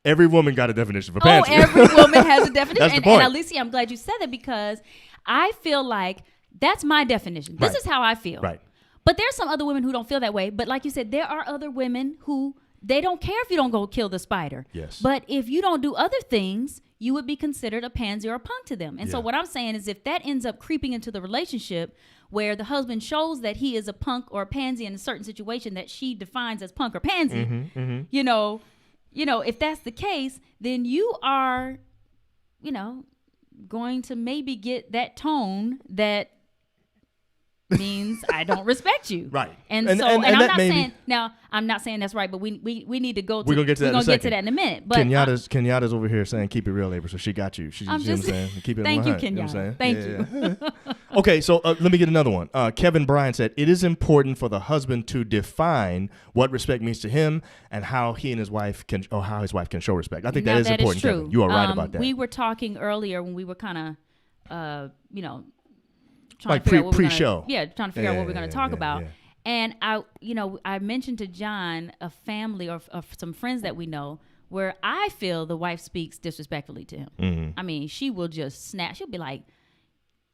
Speaker 2: every woman got a definition for
Speaker 3: Oh,
Speaker 2: pansy.
Speaker 3: every woman has a definition.
Speaker 2: That's the
Speaker 3: and
Speaker 2: point.
Speaker 3: Alicia, I'm glad you said that, because I feel like that's my definition. This
Speaker 2: Right.
Speaker 3: is how I feel.
Speaker 2: Right.
Speaker 3: But there's some other women who don't feel that way. But like you said, there are other women who they don't care if you don't go kill the spider.
Speaker 2: Yes.
Speaker 3: But if you don't do other things, you would be considered a pansy or a punk to them. And so
Speaker 2: Yeah.
Speaker 3: what I'm saying is, if that ends up creeping into the relationship where the husband shows that he is a punk or a pansy in a certain situation that she defines as punk or pansy, you know, if that's the case, then you are, going to maybe get that tone that means I don't respect you.
Speaker 2: Right.
Speaker 3: And
Speaker 2: And
Speaker 3: so, and I'm
Speaker 2: that
Speaker 3: not
Speaker 2: may be-
Speaker 3: saying, now, I'm not saying that's right, but we need to go to,
Speaker 2: We're gonna get to that in a
Speaker 3: we're gonna get to
Speaker 2: second.
Speaker 3: that in a minute. But
Speaker 2: Kenyatta's over here saying keep it real, Abra, so she got you. She,
Speaker 3: I'm
Speaker 2: you know
Speaker 3: just
Speaker 2: what I'm saying? Keep it
Speaker 3: thank you,
Speaker 2: 100, know what I'm
Speaker 3: Kenyatta.
Speaker 2: saying?
Speaker 3: Thank you.
Speaker 2: Yeah. Okay, so let me get another one. Kevin Bryan said, it is important for the husband to define what respect means to him and how he and his wife can, or how his wife can show respect. I think
Speaker 3: Now,
Speaker 2: that is important,
Speaker 3: true.
Speaker 2: Kevin. You are right about that.
Speaker 3: We were talking earlier when we were kind of, trying
Speaker 2: Like
Speaker 3: to figure out what we're
Speaker 2: pre-show.
Speaker 3: trying to figure out what we're going to talk about.
Speaker 2: yeah.
Speaker 3: And I mentioned to John a family or some friends that we know where I feel the wife speaks disrespectfully to him.
Speaker 2: Mm-hmm.
Speaker 3: I mean, she will just snap. She'll be like,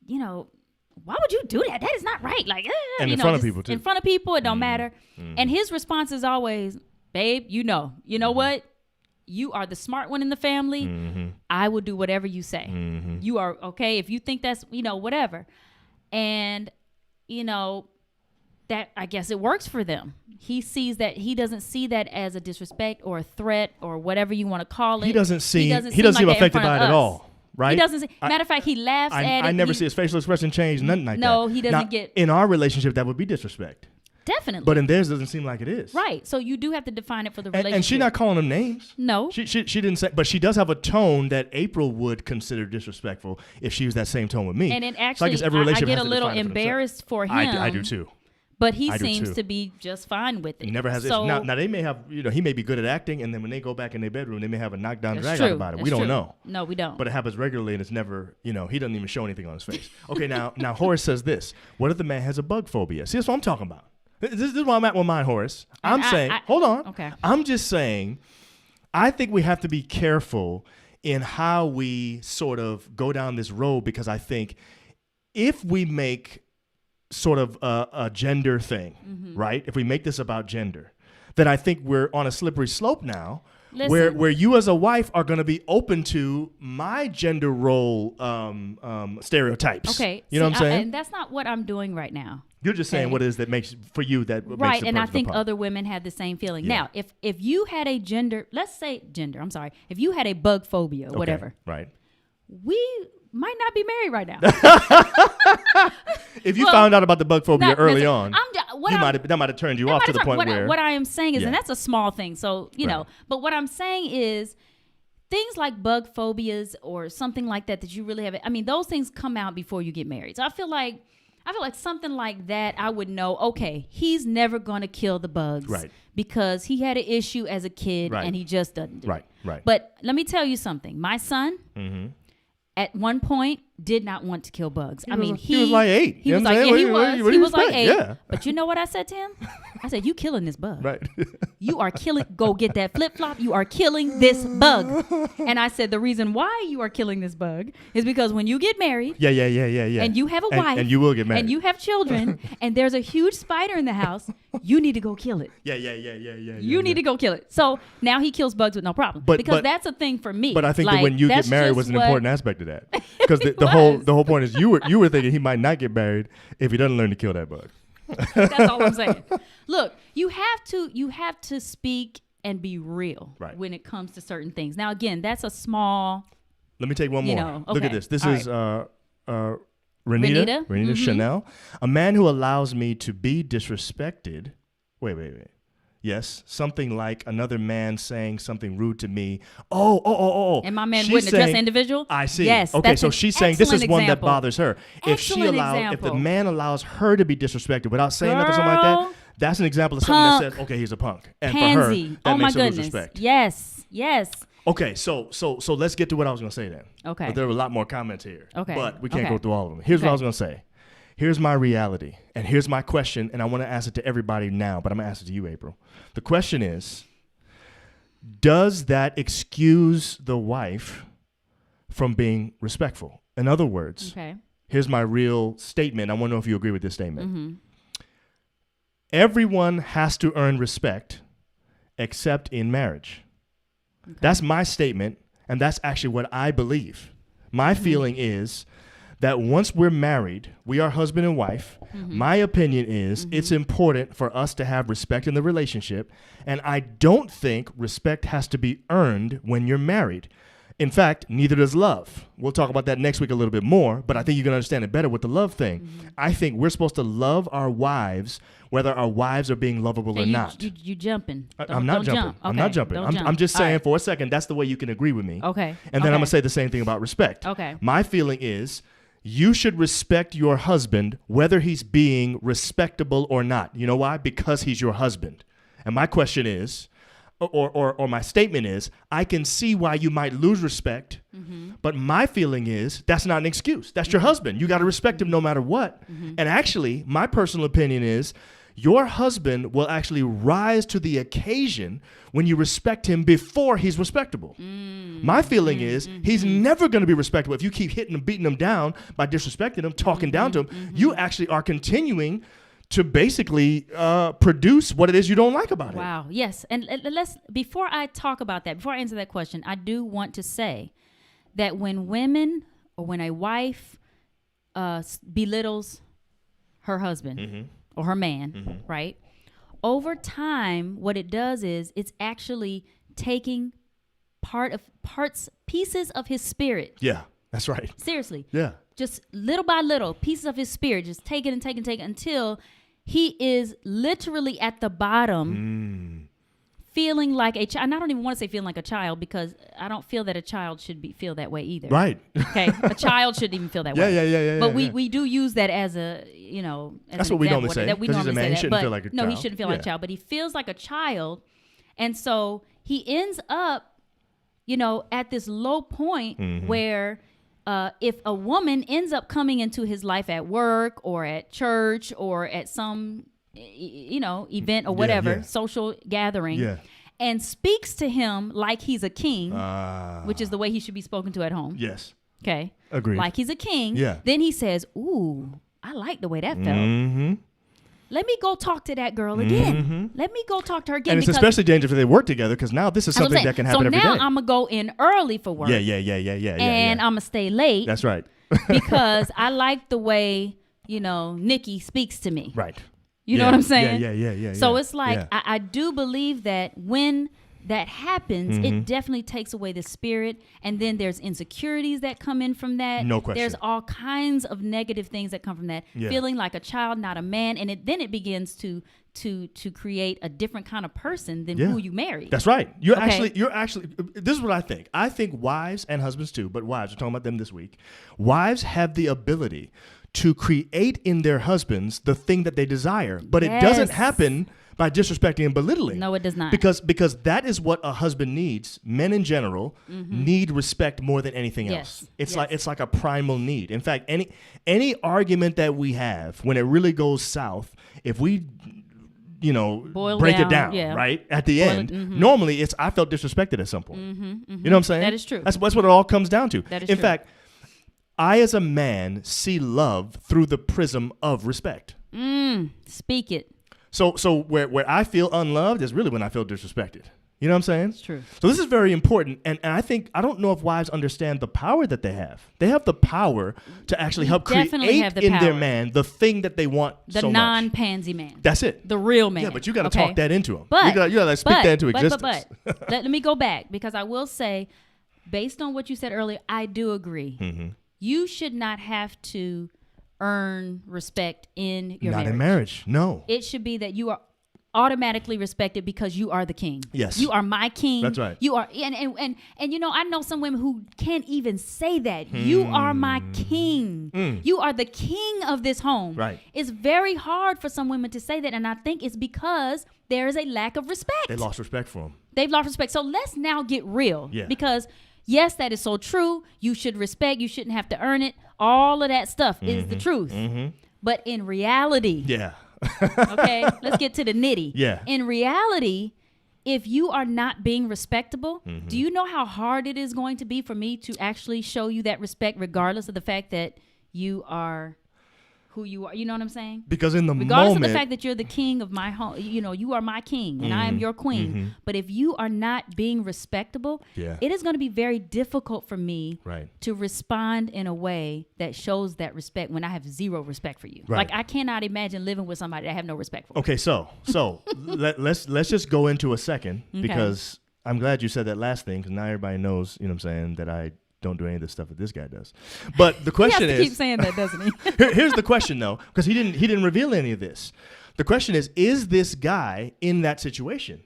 Speaker 3: why would you do that? That is not right. Like,
Speaker 2: And in front of people, too.
Speaker 3: In front of people, it don't matter.
Speaker 2: Mm-hmm.
Speaker 3: And his response is always, babe, you know what? You are the smart one in the family.
Speaker 2: Mm-hmm.
Speaker 3: I will do whatever you say. You are okay. If you think that's, whatever. And, that I guess it works for them. He sees that, he doesn't see that as a disrespect or a threat or whatever you want to call it.
Speaker 2: He doesn't seem
Speaker 3: like
Speaker 2: affected
Speaker 3: that in
Speaker 2: by
Speaker 3: front
Speaker 2: it
Speaker 3: of
Speaker 2: at
Speaker 3: us.
Speaker 2: all, right?
Speaker 3: He doesn't see, matter of fact, he laughs at it.
Speaker 2: I never see his facial expression change, nothing like that.
Speaker 3: No, he doesn't
Speaker 2: Now,
Speaker 3: get-
Speaker 2: in our relationship, that would be disrespect.
Speaker 3: Definitely.
Speaker 2: But in theirs, doesn't seem like it is.
Speaker 3: Right. So you do have to define it for the relationship.
Speaker 2: And she's not calling them names.
Speaker 3: No.
Speaker 2: She didn't say, but she does have a tone that April would consider disrespectful if she was that same tone with me.
Speaker 3: And it
Speaker 2: So I
Speaker 3: actually,
Speaker 2: guess every
Speaker 3: I
Speaker 2: relationship
Speaker 3: get
Speaker 2: has
Speaker 3: a
Speaker 2: to
Speaker 3: little
Speaker 2: define it for themselves.
Speaker 3: embarrassed for him.
Speaker 2: I do too.
Speaker 3: But he
Speaker 2: I do
Speaker 3: seems
Speaker 2: too.
Speaker 3: to be just fine with it.
Speaker 2: He never has.
Speaker 3: So,
Speaker 2: Now they may have, he may be good at acting, and then when they go back in their bedroom, they may have a knockdown
Speaker 3: that's
Speaker 2: drag
Speaker 3: true.
Speaker 2: out about it.
Speaker 3: That's
Speaker 2: We don't
Speaker 3: true.
Speaker 2: know.
Speaker 3: No, we don't.
Speaker 2: But it happens regularly, and it's never, he doesn't even show anything on his face. Okay, now Horace says this. What if the man has a bug phobia? See, that's what I'm talking about. This is where I'm at with mine, Horace. I'm saying, hold on.
Speaker 3: Okay.
Speaker 2: I'm just saying, I think we have to be careful in how we sort of go down this road, because I think if we make sort of a gender thing, right? If we make this about gender, then I think we're on a slippery slope now,
Speaker 3: Listen.
Speaker 2: where you as a wife are going to be open to my gender role stereotypes.
Speaker 3: Okay.
Speaker 2: You know what I'm saying?
Speaker 3: And that's not what I'm doing right now.
Speaker 2: You're just saying
Speaker 3: okay.
Speaker 2: what it is that makes for you that makes
Speaker 3: Right,
Speaker 2: the
Speaker 3: and I
Speaker 2: person
Speaker 3: think
Speaker 2: apart.
Speaker 3: other women have the same feeling.
Speaker 2: Yeah.
Speaker 3: Now, if you had a if you had a bug phobia or
Speaker 2: Okay,
Speaker 3: whatever,
Speaker 2: right?
Speaker 3: we might not be married right now.
Speaker 2: If you
Speaker 3: Well,
Speaker 2: found out about the bug phobia
Speaker 3: Not
Speaker 2: early
Speaker 3: necessarily.
Speaker 2: on, that might have turned you
Speaker 3: That
Speaker 2: off
Speaker 3: might
Speaker 2: to the
Speaker 3: have
Speaker 2: point
Speaker 3: what
Speaker 2: where
Speaker 3: what I am saying is,
Speaker 2: Yeah.
Speaker 3: and that's a small thing, so you
Speaker 2: Right.
Speaker 3: know. But what I'm saying is, things like bug phobias or something like that you really have. I mean, those things come out before you get married. So I feel like something like that, I would know. Okay, he's never going to kill the bugs,
Speaker 2: Right.
Speaker 3: Because he had an issue as a kid,
Speaker 2: Right.
Speaker 3: and he just doesn't do
Speaker 2: Right,
Speaker 3: it.
Speaker 2: right.
Speaker 3: But let me tell you something. My son, at one point, did not want to kill bugs. I mean,
Speaker 2: he was like 8.
Speaker 3: He
Speaker 2: You
Speaker 3: was
Speaker 2: know what I'm
Speaker 3: like,
Speaker 2: saying?
Speaker 3: yeah,
Speaker 2: What do
Speaker 3: he
Speaker 2: you
Speaker 3: was like
Speaker 2: expect?
Speaker 3: 8.
Speaker 2: Yeah.
Speaker 3: But you know what I said to him? I said, "You killing this bug.
Speaker 2: Right.
Speaker 3: You are killing. Go get that flip flop. You are killing this bug." And I said, the reason why you are killing this bug is because when you get married,
Speaker 2: Yeah.
Speaker 3: and you have a wife,
Speaker 2: and you will get married.
Speaker 3: and you have children, and there's a huge spider in the house, you need to go kill it.
Speaker 2: Yeah.
Speaker 3: You need to go kill it. So now he kills bugs with no problem,
Speaker 2: But-
Speaker 3: because
Speaker 2: but-
Speaker 3: that's a thing for me.
Speaker 2: But I think
Speaker 3: Like,
Speaker 2: that when you get
Speaker 3: that's
Speaker 2: married
Speaker 3: just
Speaker 2: was an
Speaker 3: what-
Speaker 2: important aspect of that, because the
Speaker 3: was.
Speaker 2: whole point is you were thinking he might not get married if he doesn't learn to kill that bug.
Speaker 3: That's all I'm saying. Look, you have to speak and be real
Speaker 2: Right.
Speaker 3: when it comes to certain things. Now, again, that's a small.
Speaker 2: Let me take one
Speaker 3: You
Speaker 2: more.
Speaker 3: know,
Speaker 2: Look at
Speaker 3: okay.
Speaker 2: this. This
Speaker 3: All
Speaker 2: is
Speaker 3: Renita?
Speaker 2: Renita Chanel. A man who allows me to be disrespected. Wait. Yes, something like another man saying something rude to me. Oh.
Speaker 3: And my man
Speaker 2: She's
Speaker 3: wouldn't address
Speaker 2: saying-
Speaker 3: the individual?
Speaker 2: I see.
Speaker 3: Yes.
Speaker 2: Okay,
Speaker 3: that's
Speaker 2: so
Speaker 3: an
Speaker 2: she's saying this is
Speaker 3: excellent
Speaker 2: one that
Speaker 3: example.
Speaker 2: bothers her. If
Speaker 3: Excellent
Speaker 2: the
Speaker 3: example.
Speaker 2: man allows her to be disrespected without saying nothing, something like that,
Speaker 3: Girl.
Speaker 2: that's an example of something
Speaker 3: Punk.
Speaker 2: that says, okay, he's a punk. And
Speaker 3: Pansy.
Speaker 2: for her, that
Speaker 3: Oh my
Speaker 2: makes her lose
Speaker 3: goodness.
Speaker 2: respect.
Speaker 3: Yes.
Speaker 2: Okay, so let's get to what I was going to say then.
Speaker 3: Okay.
Speaker 2: But there were a lot more comments here.
Speaker 3: Okay.
Speaker 2: But we can't
Speaker 3: Okay.
Speaker 2: go through all of them. Here's what I
Speaker 3: Okay.
Speaker 2: was going to say. Here's my reality, and here's my question, and I want to ask it to everybody now, but I'm going to ask it to you, April. The question is, does that excuse the wife from being respectful? In other words,
Speaker 3: Okay.
Speaker 2: here's my real statement. I want to know if you agree with this statement.
Speaker 3: Mm-hmm.
Speaker 2: Everyone has to earn respect except in marriage.
Speaker 3: Okay.
Speaker 2: That's my statement, and that's actually what I believe. My feeling is that once we're married, we are husband and wife. My opinion is it's important for us to have respect in the relationship, and I don't think respect has to be earned when you're married. In fact, neither does love. We'll talk about that next week a little bit more, but I think you can understand it better with the love thing. I think we're supposed to love our wives, whether our wives are being lovable or not.
Speaker 3: You jumping.
Speaker 2: I'm not jumping. I'm not jumping. I'm just saying for a second, that's the way you can agree with me.
Speaker 3: Okay.
Speaker 2: And then I'm going to say the same thing about respect.
Speaker 3: Okay.
Speaker 2: My feeling is you should respect your husband whether he's being respectable or not. You know why? Because he's your husband. And my question is, or my statement is, I can see why you might lose respect, but my feeling is that's not an excuse. That's your husband. You got to respect him no matter what. And actually, my personal opinion is your husband will actually rise to the occasion when you respect him before he's respectable. My feeling is he's never going to be respectable. If you keep hitting him, beating him down by disrespecting him, talking down to him, you actually are continuing to basically produce what it is you don't like about it.
Speaker 3: Wow. Yes. And let's, before I talk about that, before I answer that question, I do want to say that when women or when a wife belittles her husband or her man, right? Over time, what it does is it's actually taking pieces of his spirit.
Speaker 2: Yeah, that's right.
Speaker 3: Seriously.
Speaker 2: Yeah.
Speaker 3: Just little by little, pieces of his spirit, just take it until he is literally at the bottom, feeling like a child. And I don't even want to say feeling like a child, because I don't feel that a child should feel that way either.
Speaker 2: Right.
Speaker 3: Okay, a child shouldn't even feel that way.
Speaker 2: Yeah.
Speaker 3: But
Speaker 2: yeah.
Speaker 3: we do use that as a, you know, as
Speaker 2: That's
Speaker 3: an
Speaker 2: what we
Speaker 3: example,
Speaker 2: normally say,
Speaker 3: that we
Speaker 2: 'cause he's a
Speaker 3: normally
Speaker 2: man,
Speaker 3: say
Speaker 2: he
Speaker 3: that.
Speaker 2: shouldn't
Speaker 3: But
Speaker 2: feel like a
Speaker 3: no, he
Speaker 2: child.
Speaker 3: shouldn't feel like a
Speaker 2: Yeah.
Speaker 3: child, but he feels like a child, and so he ends up, you know, at this low point where if a woman ends up coming into his life at work or at church or at some, you know, event or whatever, social gathering, and speaks to him like he's a king, which is the way he should be spoken to at home.
Speaker 2: Yes.
Speaker 3: Okay.
Speaker 2: Agreed.
Speaker 3: Like he's a king.
Speaker 2: Yeah.
Speaker 3: Then he says, "Ooh, I like the way that felt."
Speaker 2: Mm-hmm.
Speaker 3: let me go talk to that girl again. Let me go talk to her again.
Speaker 2: And it's
Speaker 3: because
Speaker 2: especially dangerous if they work together, because now this is
Speaker 3: that's what I'm
Speaker 2: something that can
Speaker 3: saying.
Speaker 2: happen every day.
Speaker 3: So now I'm going to go in early for work.
Speaker 2: Yeah.
Speaker 3: And I'm going to stay late.
Speaker 2: That's right.
Speaker 3: Because I like the way, Nikki speaks to me.
Speaker 2: Right.
Speaker 3: You know what I'm saying?
Speaker 2: Yeah.
Speaker 3: So it's like, I do believe that when that happens, it definitely takes away the spirit. And then there's insecurities that come in from that.
Speaker 2: No question.
Speaker 3: There's all kinds of negative things that come from that.
Speaker 2: Yeah.
Speaker 3: Feeling like a child, not a man. And then it begins to create a different kind of person than who you married.
Speaker 2: That's right. You're
Speaker 3: Okay.
Speaker 2: actually, this is what I think. I think wives and husbands too, but wives, we're talking about them this week. Wives have the ability to create in their husbands the thing that they desire, but it doesn't
Speaker 3: Yes.
Speaker 2: happen by disrespecting and belittling.
Speaker 3: No, it does not.
Speaker 2: Because that is what a husband needs. Men in general need respect more than anything
Speaker 3: Yes.
Speaker 2: else. It's
Speaker 3: Yes.
Speaker 2: like a primal need. In fact, any argument that we have, when it really goes south, if we
Speaker 3: Boil
Speaker 2: break
Speaker 3: down,
Speaker 2: it down,
Speaker 3: yeah.
Speaker 2: right? At the
Speaker 3: Boil
Speaker 2: end,
Speaker 3: it,
Speaker 2: normally it's I felt disrespected at some point. You know what I'm saying?
Speaker 3: That is true.
Speaker 2: That's what it all comes down to.
Speaker 3: That is
Speaker 2: In
Speaker 3: true.
Speaker 2: fact, I as a man see love through the prism of respect.
Speaker 3: Speak it.
Speaker 2: So where I feel unloved is really when I feel disrespected. You know what I'm saying?
Speaker 3: It's true.
Speaker 2: So this is very important, and I don't know if wives understand the power that they have. They have the power to actually help
Speaker 3: definitely
Speaker 2: create
Speaker 3: have the
Speaker 2: in their
Speaker 3: power.
Speaker 2: man the thing that they want
Speaker 3: The
Speaker 2: so much.
Speaker 3: non-pansy man.
Speaker 2: That's it.
Speaker 3: The real man.
Speaker 2: Yeah, but you got to
Speaker 3: okay?
Speaker 2: talk that into him.
Speaker 3: But
Speaker 2: you got to speak that into existence.
Speaker 3: But let me go back, because I will say, based on what you said earlier, I do agree.
Speaker 2: Mm-hmm.
Speaker 3: You should not have to earn respect in your
Speaker 2: Not
Speaker 3: marriage.
Speaker 2: in marriage. No.
Speaker 3: It should be that you are automatically respected because you are the king.
Speaker 2: Yes.
Speaker 3: You are my king.
Speaker 2: That's right.
Speaker 3: You are and I know some women who can't even say that. You are my king. You are the king of this home.
Speaker 2: Right.
Speaker 3: It's very hard for some women to say that, and I think it's because there is a lack of respect.
Speaker 2: They lost respect for him.
Speaker 3: They've lost respect. So let's now get real.
Speaker 2: Yeah.
Speaker 3: Because yes, that is so true. You should respect. You shouldn't have to earn it. All of that stuff is the truth. But in reality,
Speaker 2: Yeah.
Speaker 3: okay, let's get to the nitty.
Speaker 2: Yeah.
Speaker 3: In reality, if you are not being respectable, do you know how hard it is going to be for me to actually show you that respect, regardless of the fact that you are who you are? You know what I'm saying?
Speaker 2: Because in the
Speaker 3: Regardless
Speaker 2: moment,
Speaker 3: of the fact that you're the king of my home, you are my king and I am your queen. But if you are not being respectable,
Speaker 2: Yeah.
Speaker 3: it is going to be very difficult for me
Speaker 2: Right.
Speaker 3: to respond in a way that shows that respect when I have zero respect for you.
Speaker 2: Right.
Speaker 3: Like I cannot imagine living with somebody that I have no respect for.
Speaker 2: Okay, so let's just go into a second,
Speaker 3: Okay.
Speaker 2: because I'm glad you said that last thing, because now everybody knows, you know what I'm saying, that I don't do any of the stuff that this guy does. But the question
Speaker 3: He has to keep
Speaker 2: is,
Speaker 3: saying that, doesn't he?
Speaker 2: here's the question though, because he didn't reveal any of this. The question is this guy in that situation?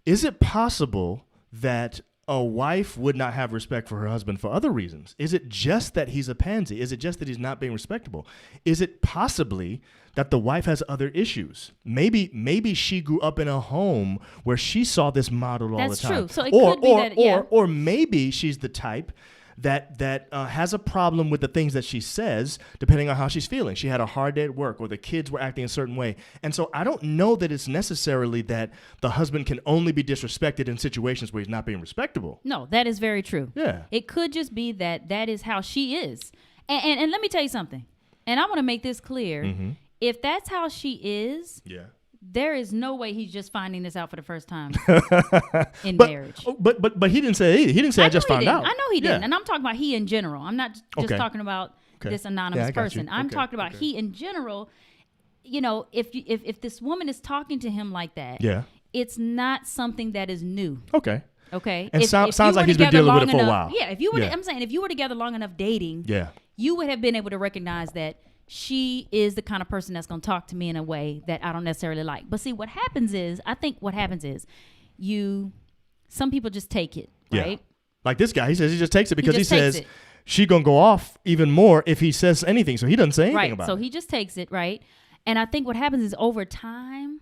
Speaker 2: Is it possible that a wife would not have respect for her husband for other reasons? Is it just that he's a pansy? Is it just that he's not being respectable? Is it possibly that the wife has other issues? Maybe she grew up in a home where she saw this modeled all
Speaker 3: That's
Speaker 2: the time.
Speaker 3: true. So it could be that, yeah.
Speaker 2: Or maybe she's the type that has a problem with the things that she says, depending on how she's feeling. She had a hard day at work, or the kids were acting a certain way. And so I don't know that it's necessarily that the husband can only be disrespected in situations where he's not being respectable.
Speaker 3: No, that is very true.
Speaker 2: Yeah.
Speaker 3: It could just be that is how she is. And let me tell you something. And I want to make this clear. If that's how she is,
Speaker 2: Yeah.
Speaker 3: there is no way he's just finding this out for the first time in marriage.
Speaker 2: But he didn't say it either. He didn't say I just found out.
Speaker 3: I know he didn't.
Speaker 2: Yeah.
Speaker 3: And I'm talking about he in general. I'm not just
Speaker 2: Okay.
Speaker 3: talking about
Speaker 2: Okay.
Speaker 3: this
Speaker 2: Yeah,
Speaker 3: anonymous
Speaker 2: I got you.
Speaker 3: person. I'm
Speaker 2: Okay,
Speaker 3: talking about
Speaker 2: okay.
Speaker 3: he in general. If this woman is talking to him like that,
Speaker 2: Yeah.
Speaker 3: it's not something that is new.
Speaker 2: Okay.
Speaker 3: Okay.
Speaker 2: And
Speaker 3: If
Speaker 2: sounds
Speaker 3: you
Speaker 2: like
Speaker 3: were
Speaker 2: he's been
Speaker 3: together
Speaker 2: dealing with
Speaker 3: long
Speaker 2: it for a
Speaker 3: enough-
Speaker 2: while.
Speaker 3: Yeah. If you were,
Speaker 2: Yeah.
Speaker 3: I'm saying, if you were together long enough dating,
Speaker 2: Yeah.
Speaker 3: you would have been able to recognize that she is the kind of person that's going to talk to me in a way that I don't necessarily like. But see, I think what happens is some people just take it,
Speaker 2: Yeah.
Speaker 3: right?
Speaker 2: Like this guy, he says he just takes it because he
Speaker 3: just takes
Speaker 2: says
Speaker 3: it.
Speaker 2: she gonna go off even more if he says anything. So he doesn't say anything
Speaker 3: Right.
Speaker 2: about
Speaker 3: So
Speaker 2: it.
Speaker 3: he just takes it, right? And I think what happens is over time,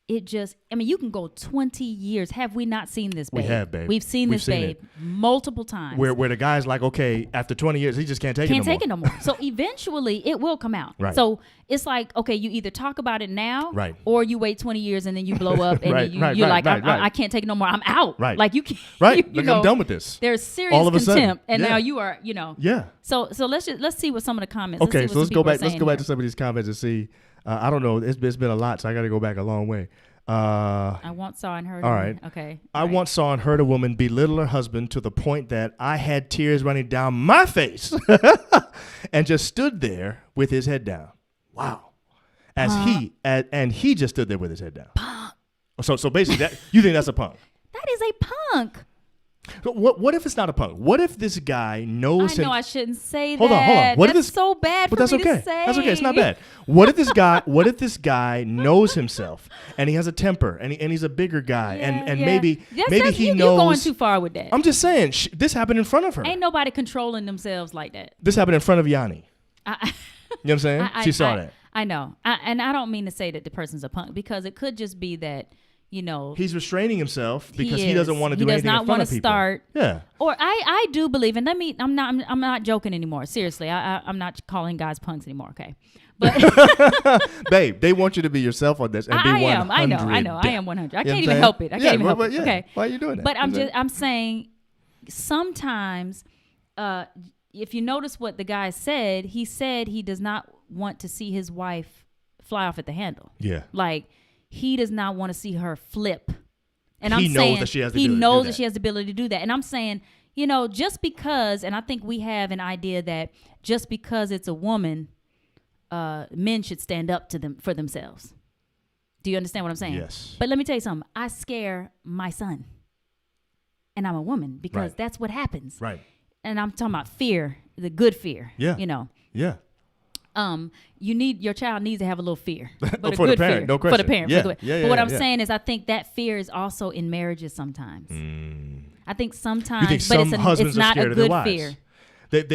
Speaker 3: you can go 20 years. Have we not seen this, babe?
Speaker 2: We have, babe.
Speaker 3: We've seen
Speaker 2: We've
Speaker 3: this,
Speaker 2: seen
Speaker 3: babe, multiple times.
Speaker 2: Where the guy's like, okay, after 20 years, he just can't take
Speaker 3: Can't
Speaker 2: it no
Speaker 3: take it no more. So eventually it will come out.
Speaker 2: Right.
Speaker 3: So it's like, okay, you either talk about it now,
Speaker 2: Right.
Speaker 3: or you wait 20 years and then you blow up and
Speaker 2: Right,
Speaker 3: you're
Speaker 2: right,
Speaker 3: like,
Speaker 2: right, right.
Speaker 3: I can't take it no more. I'm out.
Speaker 2: Right.
Speaker 3: Like you can't.
Speaker 2: Right.
Speaker 3: You
Speaker 2: Like, I'm done with this.
Speaker 3: There's serious
Speaker 2: All of a sudden.
Speaker 3: contempt, and
Speaker 2: Yeah.
Speaker 3: now you are,
Speaker 2: Yeah.
Speaker 3: So let's see what some of the comments.
Speaker 2: Okay,
Speaker 3: Let's see
Speaker 2: so
Speaker 3: what some
Speaker 2: let's go
Speaker 3: people are
Speaker 2: back. Let's
Speaker 3: saying
Speaker 2: go back
Speaker 3: here.
Speaker 2: to some of these comments and see I don't know. It's been a lot, so I got to go back a long way.
Speaker 3: I once saw and heard.
Speaker 2: All right.
Speaker 3: Okay.
Speaker 2: I once saw and heard a woman belittle her husband to the point that I had tears running down my face and just stood there with his head down. Wow. And he just stood there with his head down.
Speaker 3: Punk.
Speaker 2: So basically, you think that's a punk?
Speaker 3: That is a punk.
Speaker 2: So what if it's not a punk? What if this guy knows
Speaker 3: I
Speaker 2: him?
Speaker 3: know I shouldn't say
Speaker 2: Hold
Speaker 3: that.
Speaker 2: on. What if
Speaker 3: that's
Speaker 2: this?
Speaker 3: so bad
Speaker 2: But
Speaker 3: for
Speaker 2: that's
Speaker 3: me
Speaker 2: okay.
Speaker 3: to say.
Speaker 2: That's okay. It's not bad. What if this guy knows himself and he has a temper and he's a bigger guy and maybe he knows.
Speaker 3: You're going too far with that.
Speaker 2: I'm just saying this happened in front of her.
Speaker 3: Ain't nobody controlling themselves like that.
Speaker 2: This happened in front of Yanni. You know what I'm saying? She saw that.
Speaker 3: I know. And I don't mean to say that the person's a punk, because it could just be that, you know,
Speaker 2: he's restraining himself because he doesn't want to do anything in front of people.
Speaker 3: He does not want to start.
Speaker 2: Yeah.
Speaker 3: Or I do believe, and I'm not joking anymore. Seriously, I'm not calling guys punks anymore. Okay, but
Speaker 2: babe, they want you to be yourself on this and be 100.
Speaker 3: I know. I am 100. I can't
Speaker 2: what
Speaker 3: even
Speaker 2: I'm
Speaker 3: help
Speaker 2: saying?
Speaker 3: it. I can't even help it.
Speaker 2: Yeah.
Speaker 3: Okay.
Speaker 2: Why are you doing that?
Speaker 3: But I'm saying sometimes, if you notice what the guy said, he said he does not want to see his wife fly off at the handle.
Speaker 2: Yeah.
Speaker 3: Like, he does not want to see her flip. And
Speaker 2: he
Speaker 3: I'm
Speaker 2: knows
Speaker 3: saying
Speaker 2: that she has the
Speaker 3: he
Speaker 2: ability to
Speaker 3: knows
Speaker 2: do
Speaker 3: that she has the ability to do that. And I'm saying, you know, just because, and I think we have an idea that just because it's a woman, men should stand up to them for themselves. Do you understand what I'm saying?
Speaker 2: Yes.
Speaker 3: But let me tell you something. I scare my son, and I'm a woman, because that's what happens.
Speaker 2: Right.
Speaker 3: And I'm talking about fear, the good fear.
Speaker 2: Yeah.
Speaker 3: You know.
Speaker 2: Yeah.
Speaker 3: Your child needs to have a little fear, but
Speaker 2: For
Speaker 3: a
Speaker 2: the
Speaker 3: good
Speaker 2: parent,
Speaker 3: fear.
Speaker 2: no question.
Speaker 3: For the parent.
Speaker 2: Yeah.
Speaker 3: For the,
Speaker 2: Yeah,
Speaker 3: but what I'm
Speaker 2: yeah.
Speaker 3: saying is, I think that fear is also in marriages sometimes. I think sometimes,
Speaker 2: You think
Speaker 3: but
Speaker 2: some husbands
Speaker 3: it's
Speaker 2: are
Speaker 3: not
Speaker 2: scared
Speaker 3: a
Speaker 2: of their
Speaker 3: good
Speaker 2: wives?
Speaker 3: fear.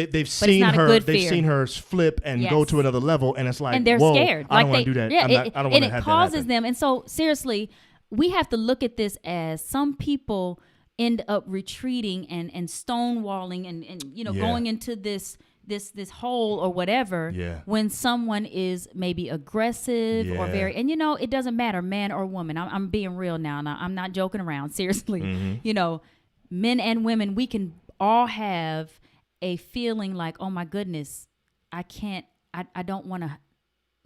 Speaker 2: They've seen
Speaker 3: not a
Speaker 2: her.
Speaker 3: good
Speaker 2: They've
Speaker 3: fear.
Speaker 2: seen her flip and
Speaker 3: Yes.
Speaker 2: go to another level, and it's like,
Speaker 3: And they're
Speaker 2: whoa,
Speaker 3: scared.
Speaker 2: I don't want
Speaker 3: they,
Speaker 2: to do that.
Speaker 3: Yeah,
Speaker 2: I don't want
Speaker 3: and
Speaker 2: to
Speaker 3: it
Speaker 2: have that
Speaker 3: causes
Speaker 2: happen.
Speaker 3: them. And so, seriously, we have to look at this as some people end up retreating and stonewalling and you know,
Speaker 2: Yeah.
Speaker 3: going into this hole or whatever.
Speaker 2: Yeah.
Speaker 3: When someone is maybe aggressive or
Speaker 2: Yeah.
Speaker 3: very, and you know, it doesn't matter, man or woman. I'm being real now. I'm not joking around. Seriously,
Speaker 2: Mm-hmm.
Speaker 3: you know, men and women, we can all have a feeling like, oh my goodness, I don't want to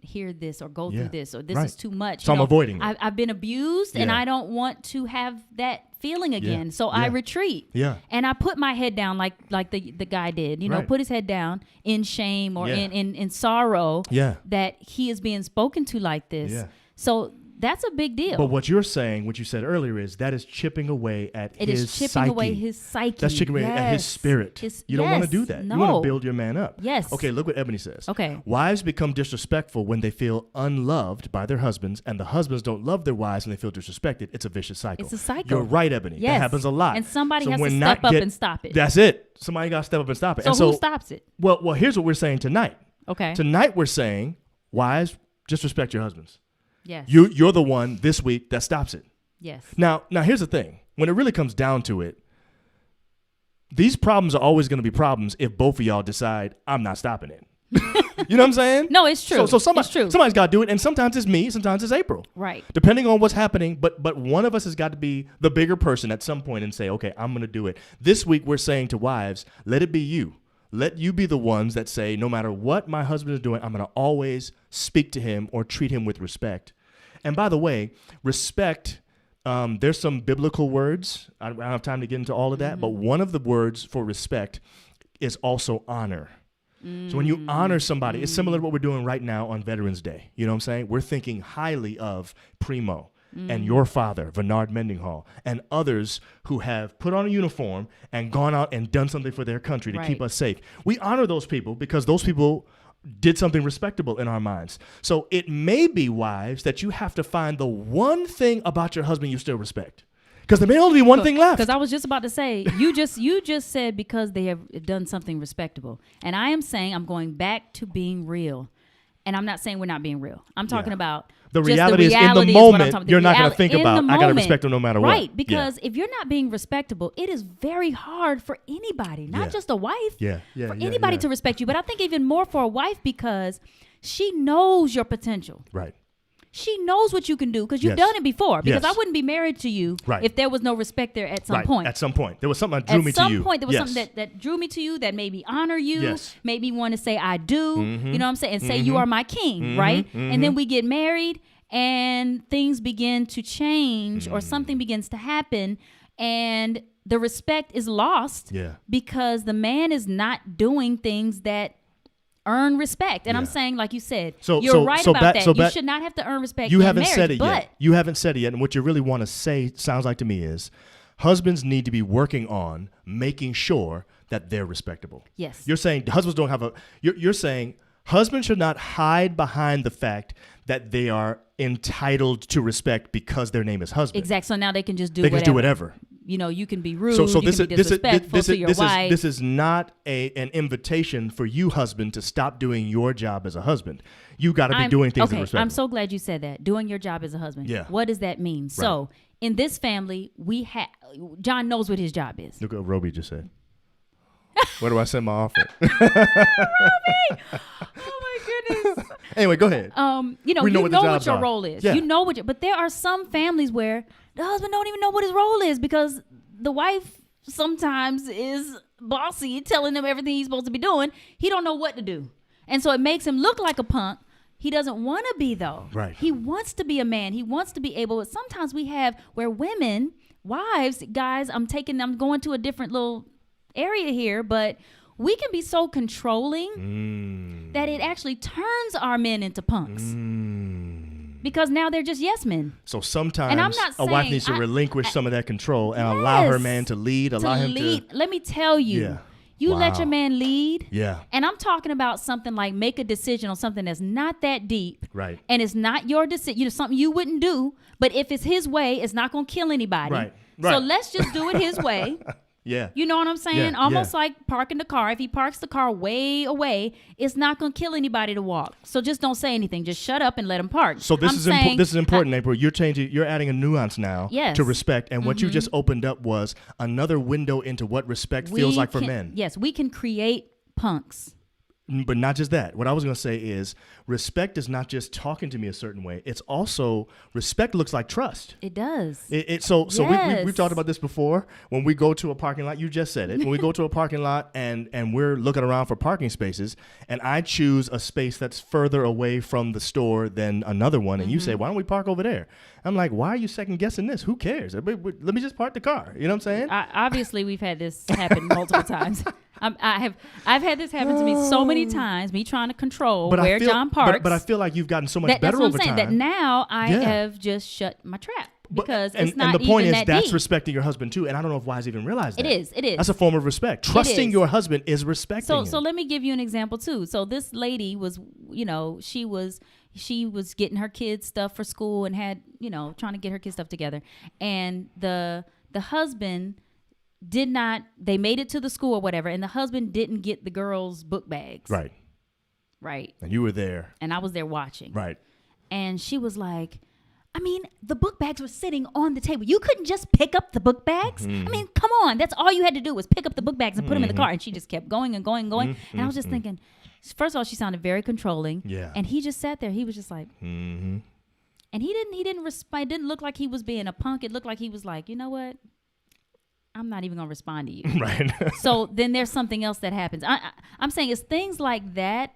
Speaker 3: hear this or go
Speaker 2: Yeah.
Speaker 3: through this, or this
Speaker 2: Right.
Speaker 3: is too much.
Speaker 2: So I'm avoiding it.
Speaker 3: I've been abused, and
Speaker 2: Yeah.
Speaker 3: I don't want to have that feeling again. So I
Speaker 2: Yeah.
Speaker 3: retreat.
Speaker 2: Yeah.
Speaker 3: And I put my head down like the guy did, you know,
Speaker 2: Right.
Speaker 3: put his head down in shame or
Speaker 2: Yeah.
Speaker 3: in sorrow
Speaker 2: Yeah.
Speaker 3: that he is being spoken to like this.
Speaker 2: Yeah.
Speaker 3: So that's a big deal.
Speaker 2: But what you're saying, what you said earlier, is that is chipping away at
Speaker 3: It
Speaker 2: his
Speaker 3: is chipping
Speaker 2: psyche.
Speaker 3: away his psyche.
Speaker 2: That's chipping away at his
Speaker 3: Yes.
Speaker 2: spirit. You don't want to do that.
Speaker 3: No.
Speaker 2: You want to build your man up.
Speaker 3: Yes.
Speaker 2: Okay, look what Ebony says.
Speaker 3: Okay.
Speaker 2: Wives become disrespectful when they feel unloved by their husbands, and the husbands don't love their wives when they feel disrespected. It's a vicious cycle.
Speaker 3: It's a cycle.
Speaker 2: You're right, Ebony.
Speaker 3: Yes.
Speaker 2: That happens a lot.
Speaker 3: And somebody has
Speaker 2: we're
Speaker 3: to
Speaker 2: not
Speaker 3: step up and stop it.
Speaker 2: That's it. Somebody got to step up and stop it.
Speaker 3: So
Speaker 2: and
Speaker 3: who stops it?
Speaker 2: Well, here's what we're saying tonight.
Speaker 3: Okay.
Speaker 2: Tonight we're saying, wives, just respect your husbands.
Speaker 3: Yes.
Speaker 2: You're the one this week that stops it.
Speaker 3: Yes.
Speaker 2: Now here's the thing. When it really comes down to it, these problems are always going to be problems if both of y'all decide, I'm not stopping it. You know what I'm saying?
Speaker 3: No, it's true.
Speaker 2: So somebody,
Speaker 3: It's true.
Speaker 2: somebody's got to do it, and sometimes it's me, sometimes it's April.
Speaker 3: Right.
Speaker 2: Depending on what's happening, but one of us has got to be the bigger person at some point and say, okay, I'm going to do it. This week we're saying to wives, let it be you. Let you be the ones that say, no matter what my husband is doing, I'm going to always speak to him or treat him with respect. And by the way, respect, there's some biblical words. I don't have time to get into all of that, but one of the words for respect is also honor. So when you honor somebody, it's similar to what we're doing right now on Veterans Day. You know what I'm saying? We're thinking highly of Primo and your father, Bernard Mendenhall, and others who have put on a uniform and gone out and done something for their country to
Speaker 3: Right.
Speaker 2: keep us safe. We honor those people because those people did something respectable in our minds. So it may be, wives, that you have to find the one thing about your husband you still respect. Because there may only be one thing left.
Speaker 3: Because I was just about to say, you just said because they have done something respectable. And I am saying I'm going back to being real. And I'm not saying we're not being real. I'm talking about
Speaker 2: The
Speaker 3: just
Speaker 2: reality is in the
Speaker 3: reality is what I'm
Speaker 2: moment,
Speaker 3: talking-
Speaker 2: you're not gonna
Speaker 3: reality-
Speaker 2: think
Speaker 3: in
Speaker 2: about,
Speaker 3: the
Speaker 2: I gotta
Speaker 3: moment.
Speaker 2: respect him no matter what.
Speaker 3: Right, because if you're not being respectable, it is very hard for anybody, not
Speaker 2: Yeah.
Speaker 3: just a wife,
Speaker 2: Yeah,
Speaker 3: for anybody
Speaker 2: yeah.
Speaker 3: to respect you. But I think even more for a wife because she knows your potential.
Speaker 2: Right.
Speaker 3: she knows what you can do because you've
Speaker 2: Yes.
Speaker 3: done it before. Because
Speaker 2: Yes.
Speaker 3: I wouldn't be married to you
Speaker 2: Right.
Speaker 3: if there was no respect there at some
Speaker 2: Right.
Speaker 3: point.
Speaker 2: At some point. There was something that drew me
Speaker 3: At
Speaker 2: to you.
Speaker 3: some point, there was
Speaker 2: Yes.
Speaker 3: something that drew me to you, that made me honor you,
Speaker 2: Yes.
Speaker 3: made me want to say I do,
Speaker 2: Mm-hmm.
Speaker 3: you know what I'm saying, and say you are my king, right? And then we get married and things begin to change or something begins to happen and the respect is lost
Speaker 2: Yeah.
Speaker 3: because the man is not doing things that earn respect. And I'm
Speaker 2: Yeah.
Speaker 3: saying, like you said,
Speaker 2: So-
Speaker 3: you're
Speaker 2: so-
Speaker 3: right
Speaker 2: so
Speaker 3: about
Speaker 2: back-
Speaker 3: that.
Speaker 2: so
Speaker 3: You
Speaker 2: back-
Speaker 3: should not have to earn respect
Speaker 2: You
Speaker 3: in
Speaker 2: haven't
Speaker 3: marriage,
Speaker 2: said it
Speaker 3: but
Speaker 2: yet. You haven't said it yet. And what you really want to say, sounds like to me, is husbands need to be working on making sure that they're respectable.
Speaker 3: Yes.
Speaker 2: You're saying husbands don't have a, you're saying husbands should not hide behind the fact that they are entitled to respect because their name is husband.
Speaker 3: Exactly. So now they can just do
Speaker 2: They can
Speaker 3: whatever.
Speaker 2: just do whatever.
Speaker 3: You know, you can be rude,
Speaker 2: So
Speaker 3: you
Speaker 2: this
Speaker 3: can
Speaker 2: is
Speaker 3: be
Speaker 2: this is
Speaker 3: disrespectful
Speaker 2: this
Speaker 3: to
Speaker 2: is
Speaker 3: your
Speaker 2: this
Speaker 3: wife.
Speaker 2: is this is not an invitation for you, husband, to stop doing your job as a husband. You got to be doing things
Speaker 3: okay,
Speaker 2: that respect.
Speaker 3: I'm so glad you said that. Doing your job as a husband.
Speaker 2: Yeah.
Speaker 3: What does that mean? So in this family, John knows what his job is.
Speaker 2: Look what Roby just said. Where do I send my offer?
Speaker 3: Oh my goodness.
Speaker 2: Anyway, go ahead.
Speaker 3: You know,
Speaker 2: We know
Speaker 3: you
Speaker 2: what the
Speaker 3: know what
Speaker 2: jobs
Speaker 3: your
Speaker 2: are.
Speaker 3: role is.
Speaker 2: Yeah.
Speaker 3: You know what but there are some families where the husband don't even know what his role is because the wife sometimes is bossy, telling him everything he's supposed to be doing. He don't know what to do. And so it makes him look like a punk. He doesn't want to be, though.
Speaker 2: Right.
Speaker 3: He wants to be a man. He wants to be able. But sometimes we have where women, wives, guys, I'm going to a different little area here, but we can be so controlling that it actually turns our men into punks. Because now they're just yes men.
Speaker 2: So sometimes
Speaker 3: And I'm not
Speaker 2: a wife
Speaker 3: saying-
Speaker 2: needs to
Speaker 3: I-
Speaker 2: relinquish some of that control and allow her
Speaker 3: Yes.
Speaker 2: man to lead, allow him
Speaker 3: lead.
Speaker 2: to.
Speaker 3: Let me tell you,
Speaker 2: Yeah.
Speaker 3: you let
Speaker 2: Wow.
Speaker 3: your man lead.
Speaker 2: Yeah.
Speaker 3: And I'm talking about something like make a decision on something that's not that deep.
Speaker 2: Right.
Speaker 3: And it's not your decision. You know, something you wouldn't do. But if it's his way, it's not going to kill anybody.
Speaker 2: Right.
Speaker 3: So
Speaker 2: Right.
Speaker 3: let's just do it his way.
Speaker 2: Yeah.
Speaker 3: You know what I'm saying?
Speaker 2: Yeah,
Speaker 3: Almost
Speaker 2: yeah.
Speaker 3: like parking the car. If he parks the car way away, it's not going to kill anybody to walk. So just don't say anything. Just shut up and let him park.
Speaker 2: So this
Speaker 3: I'm
Speaker 2: is
Speaker 3: saying,
Speaker 2: this is important, April. You're adding a nuance now
Speaker 3: Yes. Mm-hmm.
Speaker 2: to respect, and what you just opened up was another window into what respect
Speaker 3: we
Speaker 2: feels like for
Speaker 3: can-
Speaker 2: men.
Speaker 3: Yes, we can create punks.
Speaker 2: But not just that. What I was going to say is respect is not just talking to me a certain way. It's also respect looks like trust.
Speaker 3: It does.
Speaker 2: So
Speaker 3: Yes.
Speaker 2: we've talked about this before. When we go to a parking lot, you just said it. When we go to a parking lot and we're looking around for parking spaces, and I choose a space that's further away from the store than another one, and you say, "Why don't we park over there?" I'm like, "Why are you second guessing this? Who cares? Let me just park the car." You know what I'm saying?
Speaker 3: Obviously, we've had this happen multiple times. I've had this happen to me so many times. Me trying to control where John parks.
Speaker 2: But I feel like you've gotten so much
Speaker 3: that's
Speaker 2: better
Speaker 3: what I'm
Speaker 2: over
Speaker 3: saying.
Speaker 2: time.
Speaker 3: That now I
Speaker 2: Yeah.
Speaker 3: have just shut my trap
Speaker 2: But-
Speaker 3: because
Speaker 2: and,
Speaker 3: it's not
Speaker 2: and the point
Speaker 3: even
Speaker 2: is
Speaker 3: that
Speaker 2: that's
Speaker 3: deep.
Speaker 2: respecting your husband too. And I don't know if wives even realize that.
Speaker 3: It is.
Speaker 2: That's a form of respect. Trusting
Speaker 3: is.
Speaker 2: your husband is respecting
Speaker 3: So
Speaker 2: him.
Speaker 3: let me give you an example too. So this lady was, she was getting her kids stuff for school and had, trying to get her kids stuff together. And the husband did not, they made it to the school or whatever, and the husband didn't get the girls' book bags.
Speaker 2: Right.
Speaker 3: Right.
Speaker 2: And you were there.
Speaker 3: And I was there watching.
Speaker 2: Right.
Speaker 3: And she was like, I mean, the book bags were sitting on the table. You couldn't just pick up the book bags. I mean, come on. That's all you had to do was pick up the book bags and put them in the car. And she just kept going and going and going. And I was just thinking, first of all, she sounded very controlling.
Speaker 2: Yeah.
Speaker 3: And he just sat there. He was just like,
Speaker 2: Mm-hmm.
Speaker 3: and he didn't respond. It didn't look like he was being a punk. It looked like he was like, you know what? I'm not even going to respond to you.
Speaker 2: Right.
Speaker 3: So then there's something else that happens. I'm saying it's things like that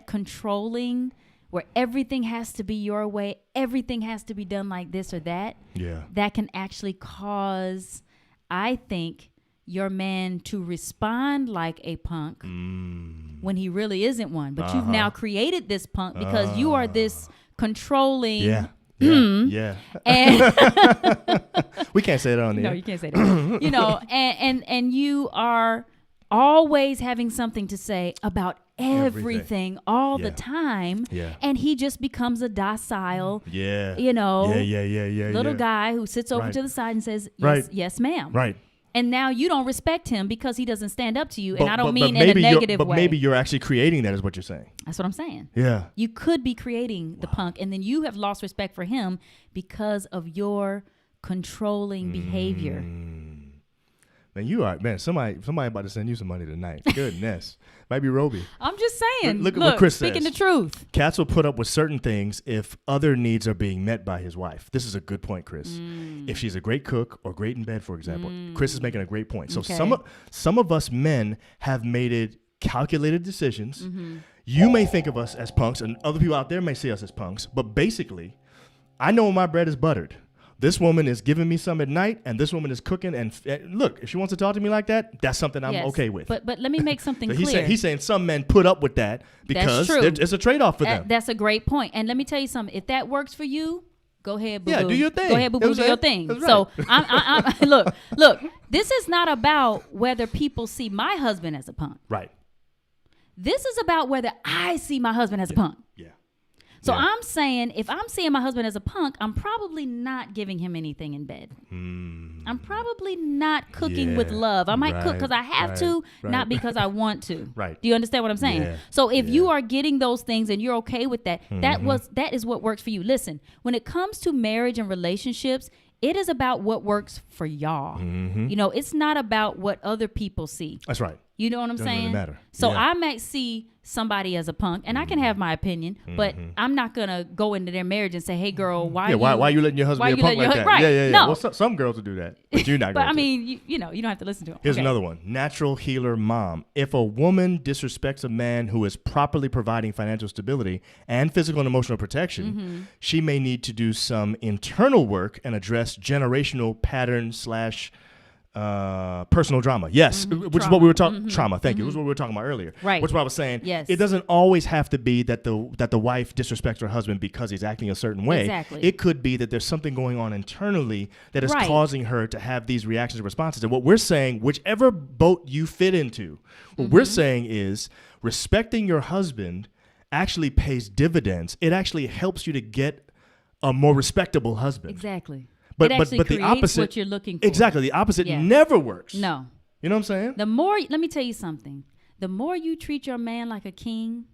Speaker 3: controlling, where everything has to be your way, everything has to be done like this or that,
Speaker 2: Yeah.
Speaker 3: that can actually cause, I think, your man to respond like a punk when he really isn't one. But you've now created this punk because you are this controlling.
Speaker 2: Yeah. Yeah.
Speaker 3: And
Speaker 2: We can't say that on the
Speaker 3: no,
Speaker 2: air.
Speaker 3: you can't say that. And you are always having something to say about everything all the
Speaker 2: Yeah.
Speaker 3: time.
Speaker 2: Yeah.
Speaker 3: And he just becomes a docile,
Speaker 2: Yeah.
Speaker 3: Yeah,
Speaker 2: Yeah.
Speaker 3: little guy who sits over
Speaker 2: Right.
Speaker 3: to the side and says, yes,
Speaker 2: Right.
Speaker 3: yes, ma'am.
Speaker 2: Right.
Speaker 3: And now you don't respect him because he doesn't stand up to you. And
Speaker 2: But-
Speaker 3: I don't
Speaker 2: but
Speaker 3: mean in a
Speaker 2: maybe
Speaker 3: negative
Speaker 2: but
Speaker 3: way.
Speaker 2: maybe you're actually creating that is what you're saying.
Speaker 3: That's what I'm saying.
Speaker 2: Yeah.
Speaker 3: You could be creating the punk, and then you have lost respect for him because of your controlling behavior.
Speaker 2: Man, you are, man, somebody about to send you some money tonight. Goodness. Might be Roby.
Speaker 3: I'm just saying.
Speaker 2: Look at what Chris
Speaker 3: speaking
Speaker 2: says.
Speaker 3: the truth.
Speaker 2: Cats will put up with certain things if other needs are being met by his wife. This is a good point, Chris. If she's a great cook or great in bed, for example. Chris is making a great point. So
Speaker 3: Okay.
Speaker 2: some of us men have made calculated decisions. You may think of us as punks, and other people out there may see us as punks. But basically, I know when my bread is buttered. This woman is giving me some at night, and this woman is cooking. And look, if she wants to talk to me like that, that's something I'm
Speaker 3: Yes.
Speaker 2: okay with.
Speaker 3: But let me make something
Speaker 2: So
Speaker 3: clear.
Speaker 2: he's saying some men put up with that because
Speaker 3: true.
Speaker 2: it's a trade-off for them.
Speaker 3: That's a great point. And let me tell you something. If that works for you, go ahead, boo-boo.
Speaker 2: Yeah, do your thing.
Speaker 3: Go ahead, boo-boo,
Speaker 2: You know
Speaker 3: do
Speaker 2: what
Speaker 3: your
Speaker 2: I'm saying?
Speaker 3: thing.
Speaker 2: That's
Speaker 3: So, look, this is not about whether people see my husband as a punk.
Speaker 2: Right.
Speaker 3: This is about whether I see my husband as a punk.
Speaker 2: Yeah.
Speaker 3: So
Speaker 2: Yeah.
Speaker 3: I'm saying if I'm seeing my husband as a punk, I'm probably not giving him anything in bed. I'm probably not cooking with
Speaker 2: Yeah.
Speaker 3: love. I might cook because I
Speaker 2: Right,
Speaker 3: have to,
Speaker 2: right.
Speaker 3: not because I want to.
Speaker 2: Right.
Speaker 3: Do you understand what I'm saying?
Speaker 2: Yeah.
Speaker 3: So if you
Speaker 2: Yeah.
Speaker 3: are getting those things and you're okay with that, that is what works for you. Listen, when it comes to marriage and relationships, it is about what works for y'all. You know, it's not about what other people see.
Speaker 2: That's right.
Speaker 3: You know what I'm
Speaker 2: Doesn't really
Speaker 3: saying?
Speaker 2: matter.
Speaker 3: So
Speaker 2: Yeah.
Speaker 3: I might see somebody as a punk, and I can have my opinion, but I'm not gonna go into their marriage and say, "Hey, girl, why
Speaker 2: Why you letting your husband be a punk like that?
Speaker 3: Right?
Speaker 2: Yeah.
Speaker 3: No,
Speaker 2: Well, some girls will do that, but you're not.
Speaker 3: but
Speaker 2: going
Speaker 3: I
Speaker 2: to.
Speaker 3: mean, you know, you don't have to listen to them.
Speaker 2: Here's
Speaker 3: Okay.
Speaker 2: another one. Natural healer mom. If a woman disrespects a man who is properly providing financial stability and physical and emotional protection, she may need to do some internal work and address generational patterns / personal drama. Yes, which is what we were talking. Trauma. Thank you. Which is what we were talking about earlier.
Speaker 3: Right.
Speaker 2: Which is what I was saying.
Speaker 3: Yes.
Speaker 2: It doesn't always have to be that the wife disrespects her husband because he's acting a certain way.
Speaker 3: Exactly.
Speaker 2: It could be that there's something going on internally that is
Speaker 3: Right.
Speaker 2: causing her to have these reactions and responses. And what we're saying, whichever boat you fit into, what we're saying is respecting your husband actually pays dividends. It actually helps you to get a more respectable husband.
Speaker 3: Exactly.
Speaker 2: But
Speaker 3: it
Speaker 2: but
Speaker 3: actually
Speaker 2: but the
Speaker 3: creates
Speaker 2: opposite
Speaker 3: what you're looking for.
Speaker 2: Exactly. The opposite
Speaker 3: Yeah.
Speaker 2: never works.
Speaker 3: No.
Speaker 2: You know what I'm saying?
Speaker 3: The more, let me tell you something. The more you treat your man like a king,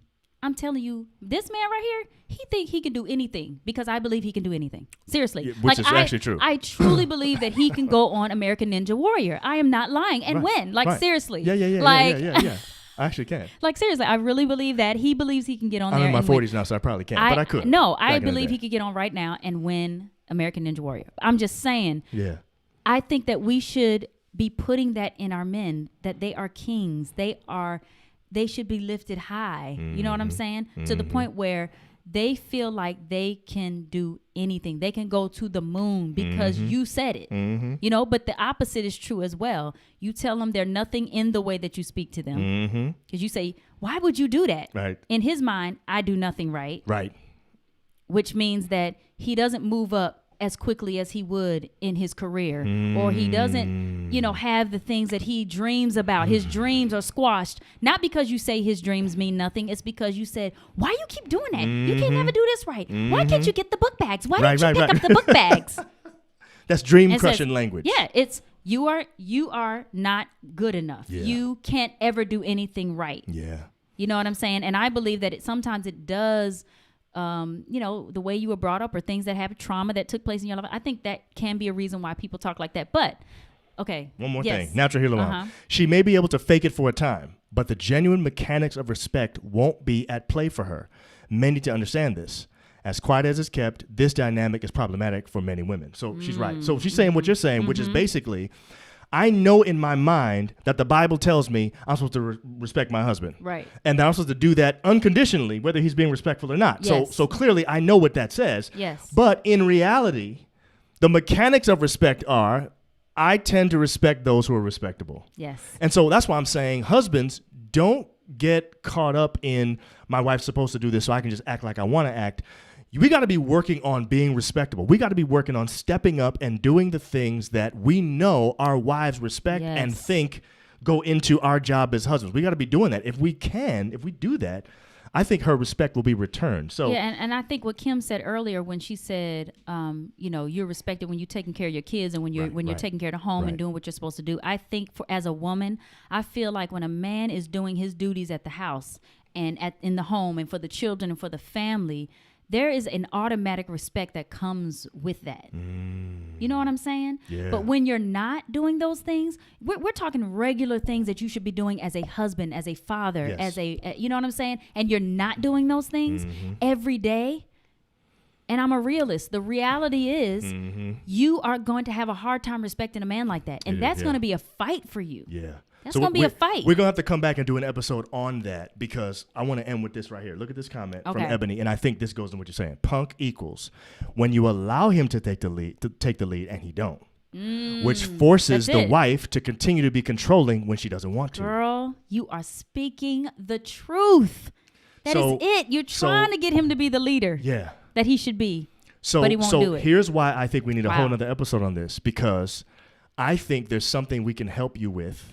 Speaker 3: I'm telling you, this man right here, he think he can do anything because I believe he can do anything. Seriously.
Speaker 2: Yeah, which is actually true.
Speaker 3: I truly believe that he can go on American Ninja Warrior. I am not lying. And
Speaker 2: Right,
Speaker 3: win. Like,
Speaker 2: right.
Speaker 3: seriously.
Speaker 2: Yeah.
Speaker 3: Like,
Speaker 2: Yeah. I actually can.
Speaker 3: like, seriously, I really believe that. He believes he can get on
Speaker 2: I'm
Speaker 3: there
Speaker 2: in my
Speaker 3: and win.
Speaker 2: 40s now, so I probably can't. But I could.
Speaker 3: No,
Speaker 2: back
Speaker 3: I
Speaker 2: in the
Speaker 3: believe
Speaker 2: day.
Speaker 3: he could get on right now and win American Ninja Warrior. I'm just saying,
Speaker 2: Yeah.
Speaker 3: I think that we should be putting that in our men, that they are kings. They should be lifted high. You know what I'm saying? To the point where they feel like they can do anything. They can go to the moon because you said it. You know, but the opposite is true as well. You tell them there's nothing in the way that you speak to them. Because you say, why would you do that?
Speaker 2: Right.
Speaker 3: In his mind, I do nothing right.
Speaker 2: Right.
Speaker 3: Which means that he doesn't move up as quickly as he would in his career, or he doesn't, you know, have the things that he dreams about. His dreams are squashed, not because you say his dreams mean nothing. It's because you said, why you keep doing that? You can't never do this right. Why can't you get the book bags? Why don't you pick up the book bags?
Speaker 2: That's dream
Speaker 3: And
Speaker 2: crushing
Speaker 3: says,
Speaker 2: language.
Speaker 3: Yeah, it's you are not good enough.
Speaker 2: Yeah.
Speaker 3: You can't ever do anything right.
Speaker 2: Yeah.
Speaker 3: You know what I'm saying? And I believe that sometimes it does, you know, the way you were brought up or things that have trauma that took place in your life. I think that can be a reason why people talk like that. But, okay.
Speaker 2: One more
Speaker 3: yes.
Speaker 2: thing. Natural healer mom.
Speaker 3: Uh-huh.
Speaker 2: She may be able to fake it for a time, but the genuine mechanics of respect won't be at play for her. Men need to understand this. As quiet as it's kept, this dynamic is problematic for many women. So she's right. So she's saying what you're saying, which is basically, I know in my mind that the Bible tells me I'm supposed to respect my husband.
Speaker 3: Right.
Speaker 2: And that I'm supposed to do that unconditionally, whether he's being respectful or not.
Speaker 3: Yes.
Speaker 2: So clearly I know what that says.
Speaker 3: Yes.
Speaker 2: But in reality, the mechanics of respect are, I tend to respect those who are respectable.
Speaker 3: Yes.
Speaker 2: And so that's why I'm saying, husbands, don't get caught up in my wife's supposed to do this so I can just act like I want to act. We got to be working on being respectable. We got to be working on stepping up and doing the things that we know our wives respect
Speaker 3: Yes.
Speaker 2: and think go into our job as husbands. We got to be doing that. If we do that, I think her respect will be returned. So
Speaker 3: yeah, and I think what Kim said earlier when she said, you know, you're respected when you're taking care of your kids and when you're
Speaker 2: Right.
Speaker 3: taking care of the home
Speaker 2: Right.
Speaker 3: and doing what you're supposed to do. I think as a woman, I feel like when a man is doing his duties at the house and in the home and for the children and for the family, there is an automatic respect that comes with that. You know what I'm saying?
Speaker 2: Yeah.
Speaker 3: But when you're not doing those things, we're talking regular things that you should be doing as a husband, as a father,
Speaker 2: Yes.
Speaker 3: as a, you know what I'm saying? And you're not doing those things every day. And I'm a realist. The reality is you are going to have a hard time respecting a man like that. And that's going to be a fight for you.
Speaker 2: Yeah.
Speaker 3: That's gonna be a fight.
Speaker 2: We're going to have to come back and do an episode on that because I want to end with this right here. Look at this comment from Ebony, and I think this goes in what you're saying. Punk equals when you allow him to take the lead, and he don't, which forces the wife to continue to be controlling when she doesn't want to.
Speaker 3: Girl, you are speaking the truth. That is it. You're trying to get him to be the leader that he should be, but he won't do it.
Speaker 2: Here's why I think we need a whole other episode on this, because I think there's something we can help you with.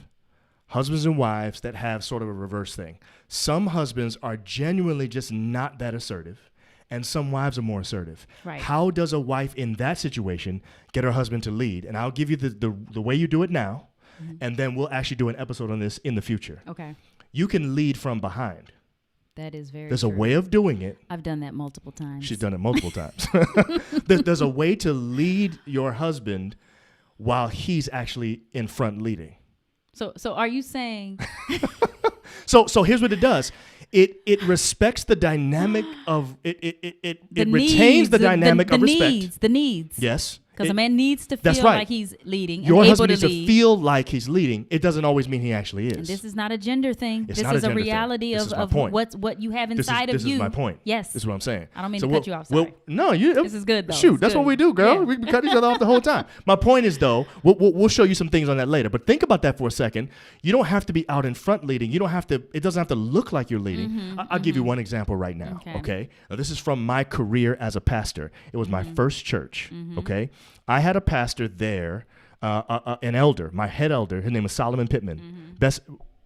Speaker 2: Husbands and wives that have sort of a reverse thing. Some husbands are genuinely just not that assertive, and some wives are more assertive.
Speaker 3: Right.
Speaker 2: How does a wife in that situation get her husband to lead? And I'll give you the way you do it now, and then we'll actually do an episode on this in the future.
Speaker 3: Okay.
Speaker 2: You can lead from behind.
Speaker 3: That is very
Speaker 2: There's
Speaker 3: true.
Speaker 2: a way of doing it.
Speaker 3: I've done that multiple times.
Speaker 2: She's done it multiple times. There's a way to lead your husband while he's actually in front leading.
Speaker 3: So are you saying?
Speaker 2: So here's what it does. It respects the dynamic of it retains the dynamic of respect.
Speaker 3: The needs.
Speaker 2: Yes.
Speaker 3: Because a man needs to
Speaker 2: that's
Speaker 3: feel
Speaker 2: right.
Speaker 3: like he's leading.
Speaker 2: Your
Speaker 3: and
Speaker 2: husband
Speaker 3: able to
Speaker 2: needs
Speaker 3: lead.
Speaker 2: to feel like he's leading. It doesn't always mean he actually is.
Speaker 3: And this is not a gender thing.
Speaker 2: It's
Speaker 3: this
Speaker 2: not
Speaker 3: is
Speaker 2: a
Speaker 3: a
Speaker 2: gender thing.
Speaker 3: reality
Speaker 2: This is my
Speaker 3: of
Speaker 2: point.
Speaker 3: what you have inside
Speaker 2: this
Speaker 3: of you.
Speaker 2: is my point.
Speaker 3: Yes.
Speaker 2: This is what I'm saying.
Speaker 3: I don't mean to cut you off.
Speaker 2: Well,
Speaker 3: Sorry.
Speaker 2: no, you.
Speaker 3: This is good though.
Speaker 2: Shoot,
Speaker 3: It's
Speaker 2: that's
Speaker 3: good.
Speaker 2: what we do, girl.
Speaker 3: Yeah.
Speaker 2: We can cut each other off the whole time. My point is, though, we'll show you some things on that later. But think about that for a second. You don't have to be out in front leading. You don't have to. It doesn't have to look like you're leading. I'll give you one example right now. Okay. Now, this is from my career as a pastor. It was my first church. Okay. I had a pastor there. An elder, my head elder, his name was Solomon Pittman.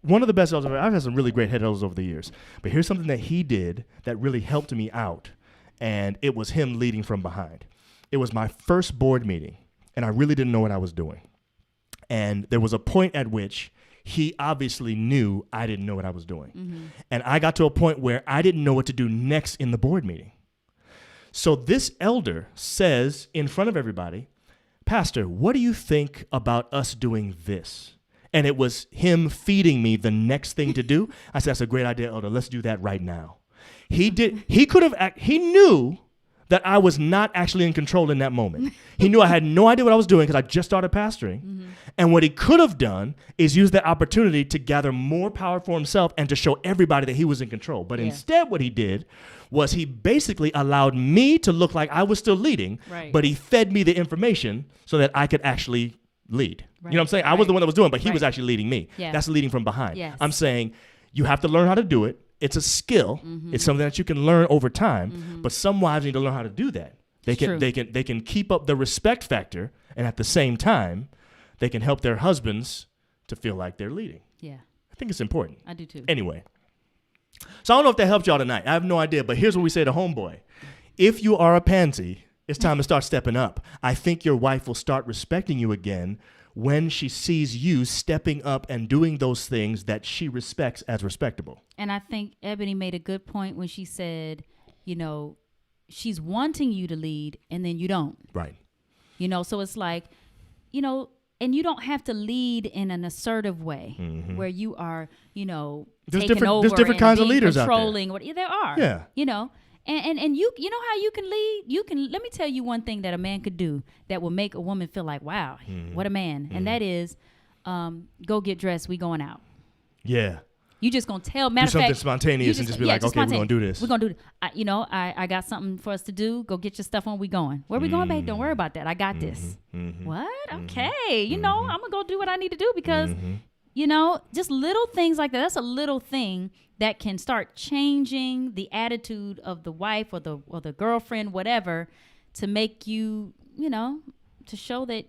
Speaker 2: One of the best elders. I've had some really great head elders over the years. But here's something that he did that really helped me out, and it was him leading from behind. It was my first board meeting, and I really didn't know what I was doing. And there was a point at which he obviously knew I didn't know what I was doing. And I got to a point where I didn't know what to do next in the board meeting. So this elder says in front of everybody, "Pastor, what do you think about us doing this?" And it was him feeding me the next thing to do. I said, "That's a great idea, Elder. Let's do that right now." He knew that I was not actually in control in that moment. He knew I had no idea what I was doing because I just started pastoring. And what he could have done is use that opportunity to gather more power for himself and to show everybody that he was in control. But instead what he did was he basically allowed me to look like I was still leading, but he fed me the information so that I could actually lead. You know what I'm saying? I was the one that was doing, but he was actually leading me. That's leading from behind. I'm saying you have to learn how to do it. It's a skill. It's something that you can learn over time. But some wives need to learn how to do that. They can keep up the respect factor, and at the same time, they can help their husbands to feel like they're leading.
Speaker 3: Yeah.
Speaker 2: I think it's important.
Speaker 3: I do too.
Speaker 2: Anyway. So I don't know if that helped y'all tonight. I have no idea. But here's what we say to homeboy. If you are a pansy, it's time to start stepping up. I think your wife will start respecting you again when she sees you stepping up and doing those things that she respects as respectable.
Speaker 3: And I think Ebony made a good point when she said, you know, she's wanting you to lead and then you don't.
Speaker 2: Right.
Speaker 3: You know, so it's like, you know, and you don't have to lead in an assertive way where you are, you know, taking over.
Speaker 2: There's different kinds of leaders out there.
Speaker 3: Controlling. There are.
Speaker 2: Yeah.
Speaker 3: You know, and you know how you can lead? You can, let me tell you one thing that a man could do that will make a woman feel like, wow, what a man. And that is, go get dressed. We going out.
Speaker 2: Yeah.
Speaker 3: You just gonna tell. Matter
Speaker 2: do something
Speaker 3: of fact,
Speaker 2: spontaneous and just be like, okay, we're gonna do this.
Speaker 3: We're gonna do it. I got something for us to do. Go get your stuff on. We going. Where we going, babe? Don't worry about that. I got this. What? Okay. You know, I'm gonna go do what I need to do because, you know, just little things like that. That's a little thing that can start changing the attitude of the wife or the girlfriend, whatever, to make you, you know, to show that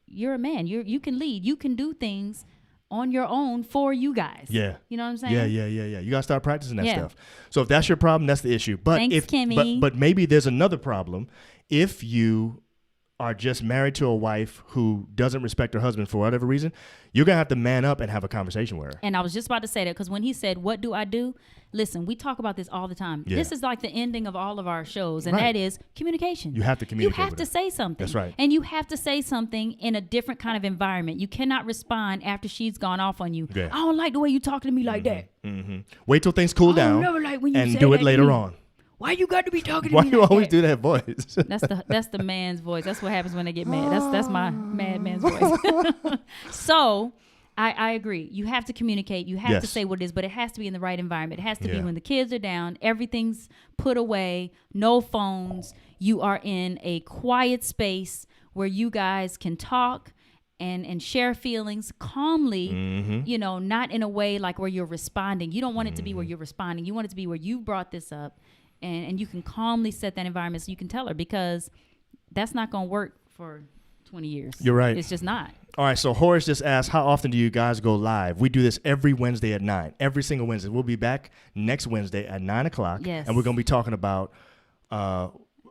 Speaker 3: you're a man. You can lead. You can do things on your own for you guys.
Speaker 2: Yeah.
Speaker 3: You know what I'm saying?
Speaker 2: Yeah. You gotta start practicing that stuff. So if that's your problem, that's the issue. But
Speaker 3: Thanks, Kimmy.
Speaker 2: But maybe there's another problem. If you are just married to a wife who doesn't respect her husband for whatever reason, you're going to have to man up and have a conversation with her.
Speaker 3: And I was just about to say that because when he said, what do I do? Listen, we talk about this all the time.
Speaker 2: Yeah.
Speaker 3: This is like the ending of all of our shows, and
Speaker 2: Right.
Speaker 3: that is communication.
Speaker 2: You have to communicate
Speaker 3: You have
Speaker 2: with
Speaker 3: to
Speaker 2: her.
Speaker 3: say something.
Speaker 2: That's right.
Speaker 3: And you have to say something in a different kind of environment. You cannot respond after she's gone off on you.
Speaker 2: Yeah.
Speaker 3: I don't like the way you talking to me like that.
Speaker 2: Wait till things cool
Speaker 3: I don't
Speaker 2: down
Speaker 3: never like when you
Speaker 2: and
Speaker 3: say
Speaker 2: do it
Speaker 3: that to
Speaker 2: later
Speaker 3: me.
Speaker 2: on.
Speaker 3: Why you got to be talking to
Speaker 2: Why
Speaker 3: me
Speaker 2: you
Speaker 3: like
Speaker 2: always
Speaker 3: that?
Speaker 2: do that voice?
Speaker 3: That's the man's voice. That's what happens when they get mad. That's my mad man's voice. So I agree. You have to communicate. You have to
Speaker 2: Yes.
Speaker 3: say what it is, but it has to be in the right environment. It has to be
Speaker 2: Yeah.
Speaker 3: when the kids are down, everything's put away, no phones. You are in a quiet space where you guys can talk and share feelings calmly, you know, not in a way like where you're responding. You don't want it to be where you're responding. You want it to be where you brought this up and you can calmly set that environment so you can tell her, because that's not going to work for 20 years.
Speaker 2: You're right.
Speaker 3: It's just not.
Speaker 2: All right, so Horace just asked, how often do you guys go live? We do this every Wednesday at 9, every single Wednesday. We'll be back next Wednesday at 9 o'clock,
Speaker 3: Yes.
Speaker 2: and we're going to be talking about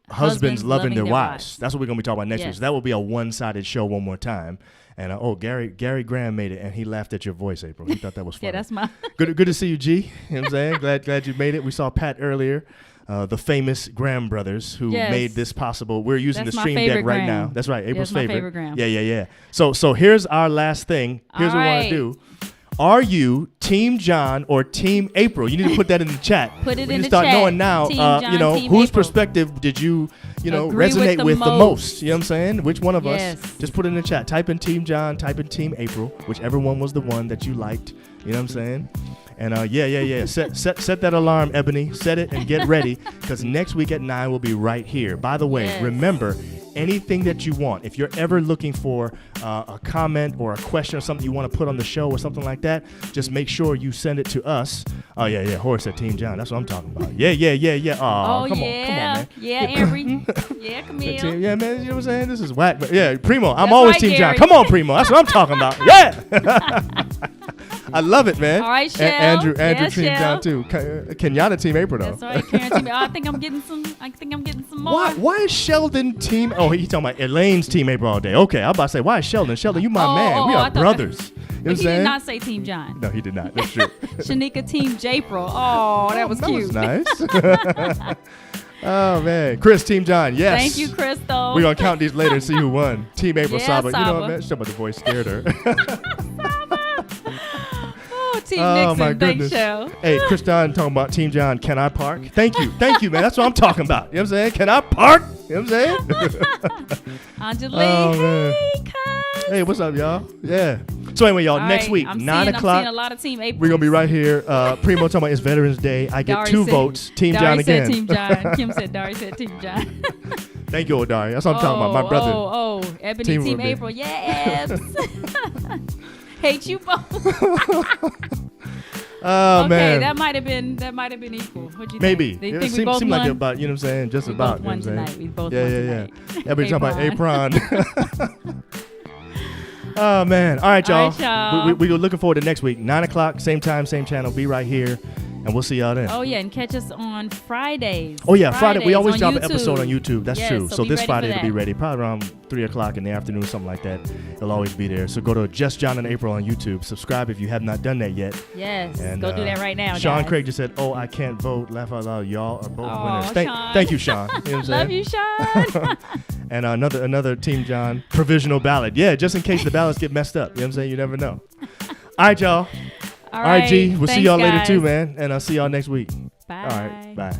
Speaker 2: husbands loving their wives. That's what we're going to be talking about next week.
Speaker 3: Yes.
Speaker 2: So that will be a one-sided show one more time. And, Gary Graham made it, and he laughed at your voice, April. He thought that was funny.
Speaker 3: Yeah, that's my.
Speaker 2: Good to see you, G. You know what I'm saying? glad you made it. We saw Pat earlier, the famous Graham brothers who
Speaker 3: Yes.
Speaker 2: made this possible. We're using
Speaker 3: That's
Speaker 2: the
Speaker 3: my
Speaker 2: stream deck
Speaker 3: favorite
Speaker 2: right
Speaker 3: Graham.
Speaker 2: now. That's right, April's
Speaker 3: That's my
Speaker 2: favorite.
Speaker 3: favorite Graham.
Speaker 2: Yeah. So here's our last thing. Here's
Speaker 3: All
Speaker 2: what we want
Speaker 3: right.
Speaker 2: to do. Are you Team John or Team April? You need to put that in the chat.
Speaker 3: Put it
Speaker 2: we
Speaker 3: in
Speaker 2: need
Speaker 3: the
Speaker 2: to start
Speaker 3: chat.
Speaker 2: knowing now,
Speaker 3: Team John, Team
Speaker 2: whose
Speaker 3: April.
Speaker 2: perspective did you
Speaker 3: Agree with
Speaker 2: resonate
Speaker 3: the
Speaker 2: with the most? You know what I'm saying? Which one of
Speaker 3: Yes.
Speaker 2: us? Just put it in the chat. Type in Team John, type in Team April, whichever one was the one that you liked. You know what I'm saying? And yeah. Set that alarm, Ebony. Set it and get ready, because next week at 9 we'll be right here. By the way,
Speaker 3: Yes.
Speaker 2: remember, anything that you want, if you're ever looking for a comment or a question or something you want to put on the show or something like that, just make sure you send it to us. Oh yeah. Horace said Team John. That's what I'm talking about. Yeah. Aw,
Speaker 3: Oh,
Speaker 2: come on,
Speaker 3: yeah.
Speaker 2: man.
Speaker 3: Yeah, Avery. Yeah, Camille.
Speaker 2: Yeah, man, you know what I'm saying? This is whack. But yeah, Primo, I'm
Speaker 3: That's
Speaker 2: always
Speaker 3: right,
Speaker 2: Team John.
Speaker 3: Gary.
Speaker 2: Come on, Primo. That's what I'm talking about. Yeah. I love it, man.
Speaker 3: All right, Shell.
Speaker 2: Andrew
Speaker 3: Yeah,
Speaker 2: Team
Speaker 3: Shell.
Speaker 2: John too. Kenyatta Team April though.
Speaker 3: That's right, Karen. Team. I think I'm getting some more.
Speaker 2: Why is Sheldon Team? Oh, he's talking about Elaine's Team April all day. Okay, I'm about to say, why is Sheldon? Sheldon, you my man. We
Speaker 3: I
Speaker 2: are
Speaker 3: thought-
Speaker 2: brothers. You know what
Speaker 3: But
Speaker 2: I'm
Speaker 3: he
Speaker 2: saying?
Speaker 3: did not say Team John.
Speaker 2: No, he did not. That's true.
Speaker 3: Shanika Team Japril. Oh, that was
Speaker 2: that
Speaker 3: cute.
Speaker 2: was nice. Oh man, Chris Team John. Yes.
Speaker 3: Thank you, Crystal.
Speaker 2: We're gonna count these later and see who won. Team April
Speaker 3: Yeah,
Speaker 2: Saba. You know
Speaker 3: Saba.
Speaker 2: what, man? Shut up, the voice scared her.
Speaker 3: Oh, Team
Speaker 2: Oh
Speaker 3: Nixon.
Speaker 2: my
Speaker 3: Thanks,
Speaker 2: goodness.
Speaker 3: Shell.
Speaker 2: Hey, Chris John talking about Team John. Can I park? Thank you, man. That's what I'm talking about. You know what I'm saying? Can I park? You know what I'm saying?
Speaker 3: Angelique.
Speaker 2: Oh, man.
Speaker 3: Hey, cuz.
Speaker 2: Hey, what's up, y'all? Yeah. So anyway, y'all,
Speaker 3: All
Speaker 2: next
Speaker 3: right,
Speaker 2: week,
Speaker 3: I'm
Speaker 2: 9
Speaker 3: seeing
Speaker 2: o'clock.
Speaker 3: a lot of Team April.
Speaker 2: We're gonna be right here. Primo talking about it's Veterans Day. I get
Speaker 3: Dari
Speaker 2: 2
Speaker 3: said-
Speaker 2: votes. Team
Speaker 3: Dari
Speaker 2: John
Speaker 3: said
Speaker 2: again.
Speaker 3: Team John. Kim said Dari said Team John.
Speaker 2: Thank you, Odari. That's what I'm talking about. My brother.
Speaker 3: Oh, Ebony
Speaker 2: Team
Speaker 3: Team,
Speaker 2: will be-
Speaker 3: April. Yes. Hate you both.
Speaker 2: Oh
Speaker 3: Okay,
Speaker 2: man.
Speaker 3: that might have been equal. What'd you
Speaker 2: Maybe.
Speaker 3: think? Do you
Speaker 2: It
Speaker 3: think we
Speaker 2: seemed,
Speaker 3: both
Speaker 2: seemed like
Speaker 3: won?
Speaker 2: about, you know what I'm saying? Just
Speaker 3: We
Speaker 2: about.
Speaker 3: both won
Speaker 2: you know what I'm
Speaker 3: tonight.
Speaker 2: saying?
Speaker 3: We both
Speaker 2: Yeah,
Speaker 3: won
Speaker 2: yeah.
Speaker 3: tonight.
Speaker 2: Everybody talking about apron. Oh man. All right, y'all.
Speaker 3: All right, y'all.
Speaker 2: We're looking forward to next week. 9 o'clock, same time, same channel. Be right here. And we'll see y'all then.
Speaker 3: Oh yeah, and catch us on Fridays.
Speaker 2: Oh yeah, Friday. We always
Speaker 3: on
Speaker 2: drop an
Speaker 3: YouTube.
Speaker 2: episode on YouTube. That's
Speaker 3: Yes,
Speaker 2: true. So
Speaker 3: be
Speaker 2: this
Speaker 3: ready
Speaker 2: Friday
Speaker 3: for
Speaker 2: it'll be
Speaker 3: that.
Speaker 2: ready. Probably around 3 o'clock in the afternoon, something like that. It'll always be there. So go to Just John and April on YouTube. Subscribe if you have not done that yet.
Speaker 3: Yes,
Speaker 2: And
Speaker 3: go do that right now,
Speaker 2: Sean
Speaker 3: guys.
Speaker 2: Craig just said, "Oh, I can't vote." Laugh out loud. Y'all are both
Speaker 3: Aw,
Speaker 2: winners.
Speaker 3: Sean.
Speaker 2: Thank you, Sean. You know what I'm saying?
Speaker 3: Love you, Sean.
Speaker 2: And another Team John provisional ballot. Yeah, just in case the ballots get messed up. You know what I'm saying? You never know. All right, y'all.
Speaker 3: All
Speaker 2: All right, G. We'll see
Speaker 3: thanks,
Speaker 2: y'all later
Speaker 3: guys.
Speaker 2: too, man. And I'll see y'all next week.
Speaker 3: Bye.
Speaker 2: All right. Bye.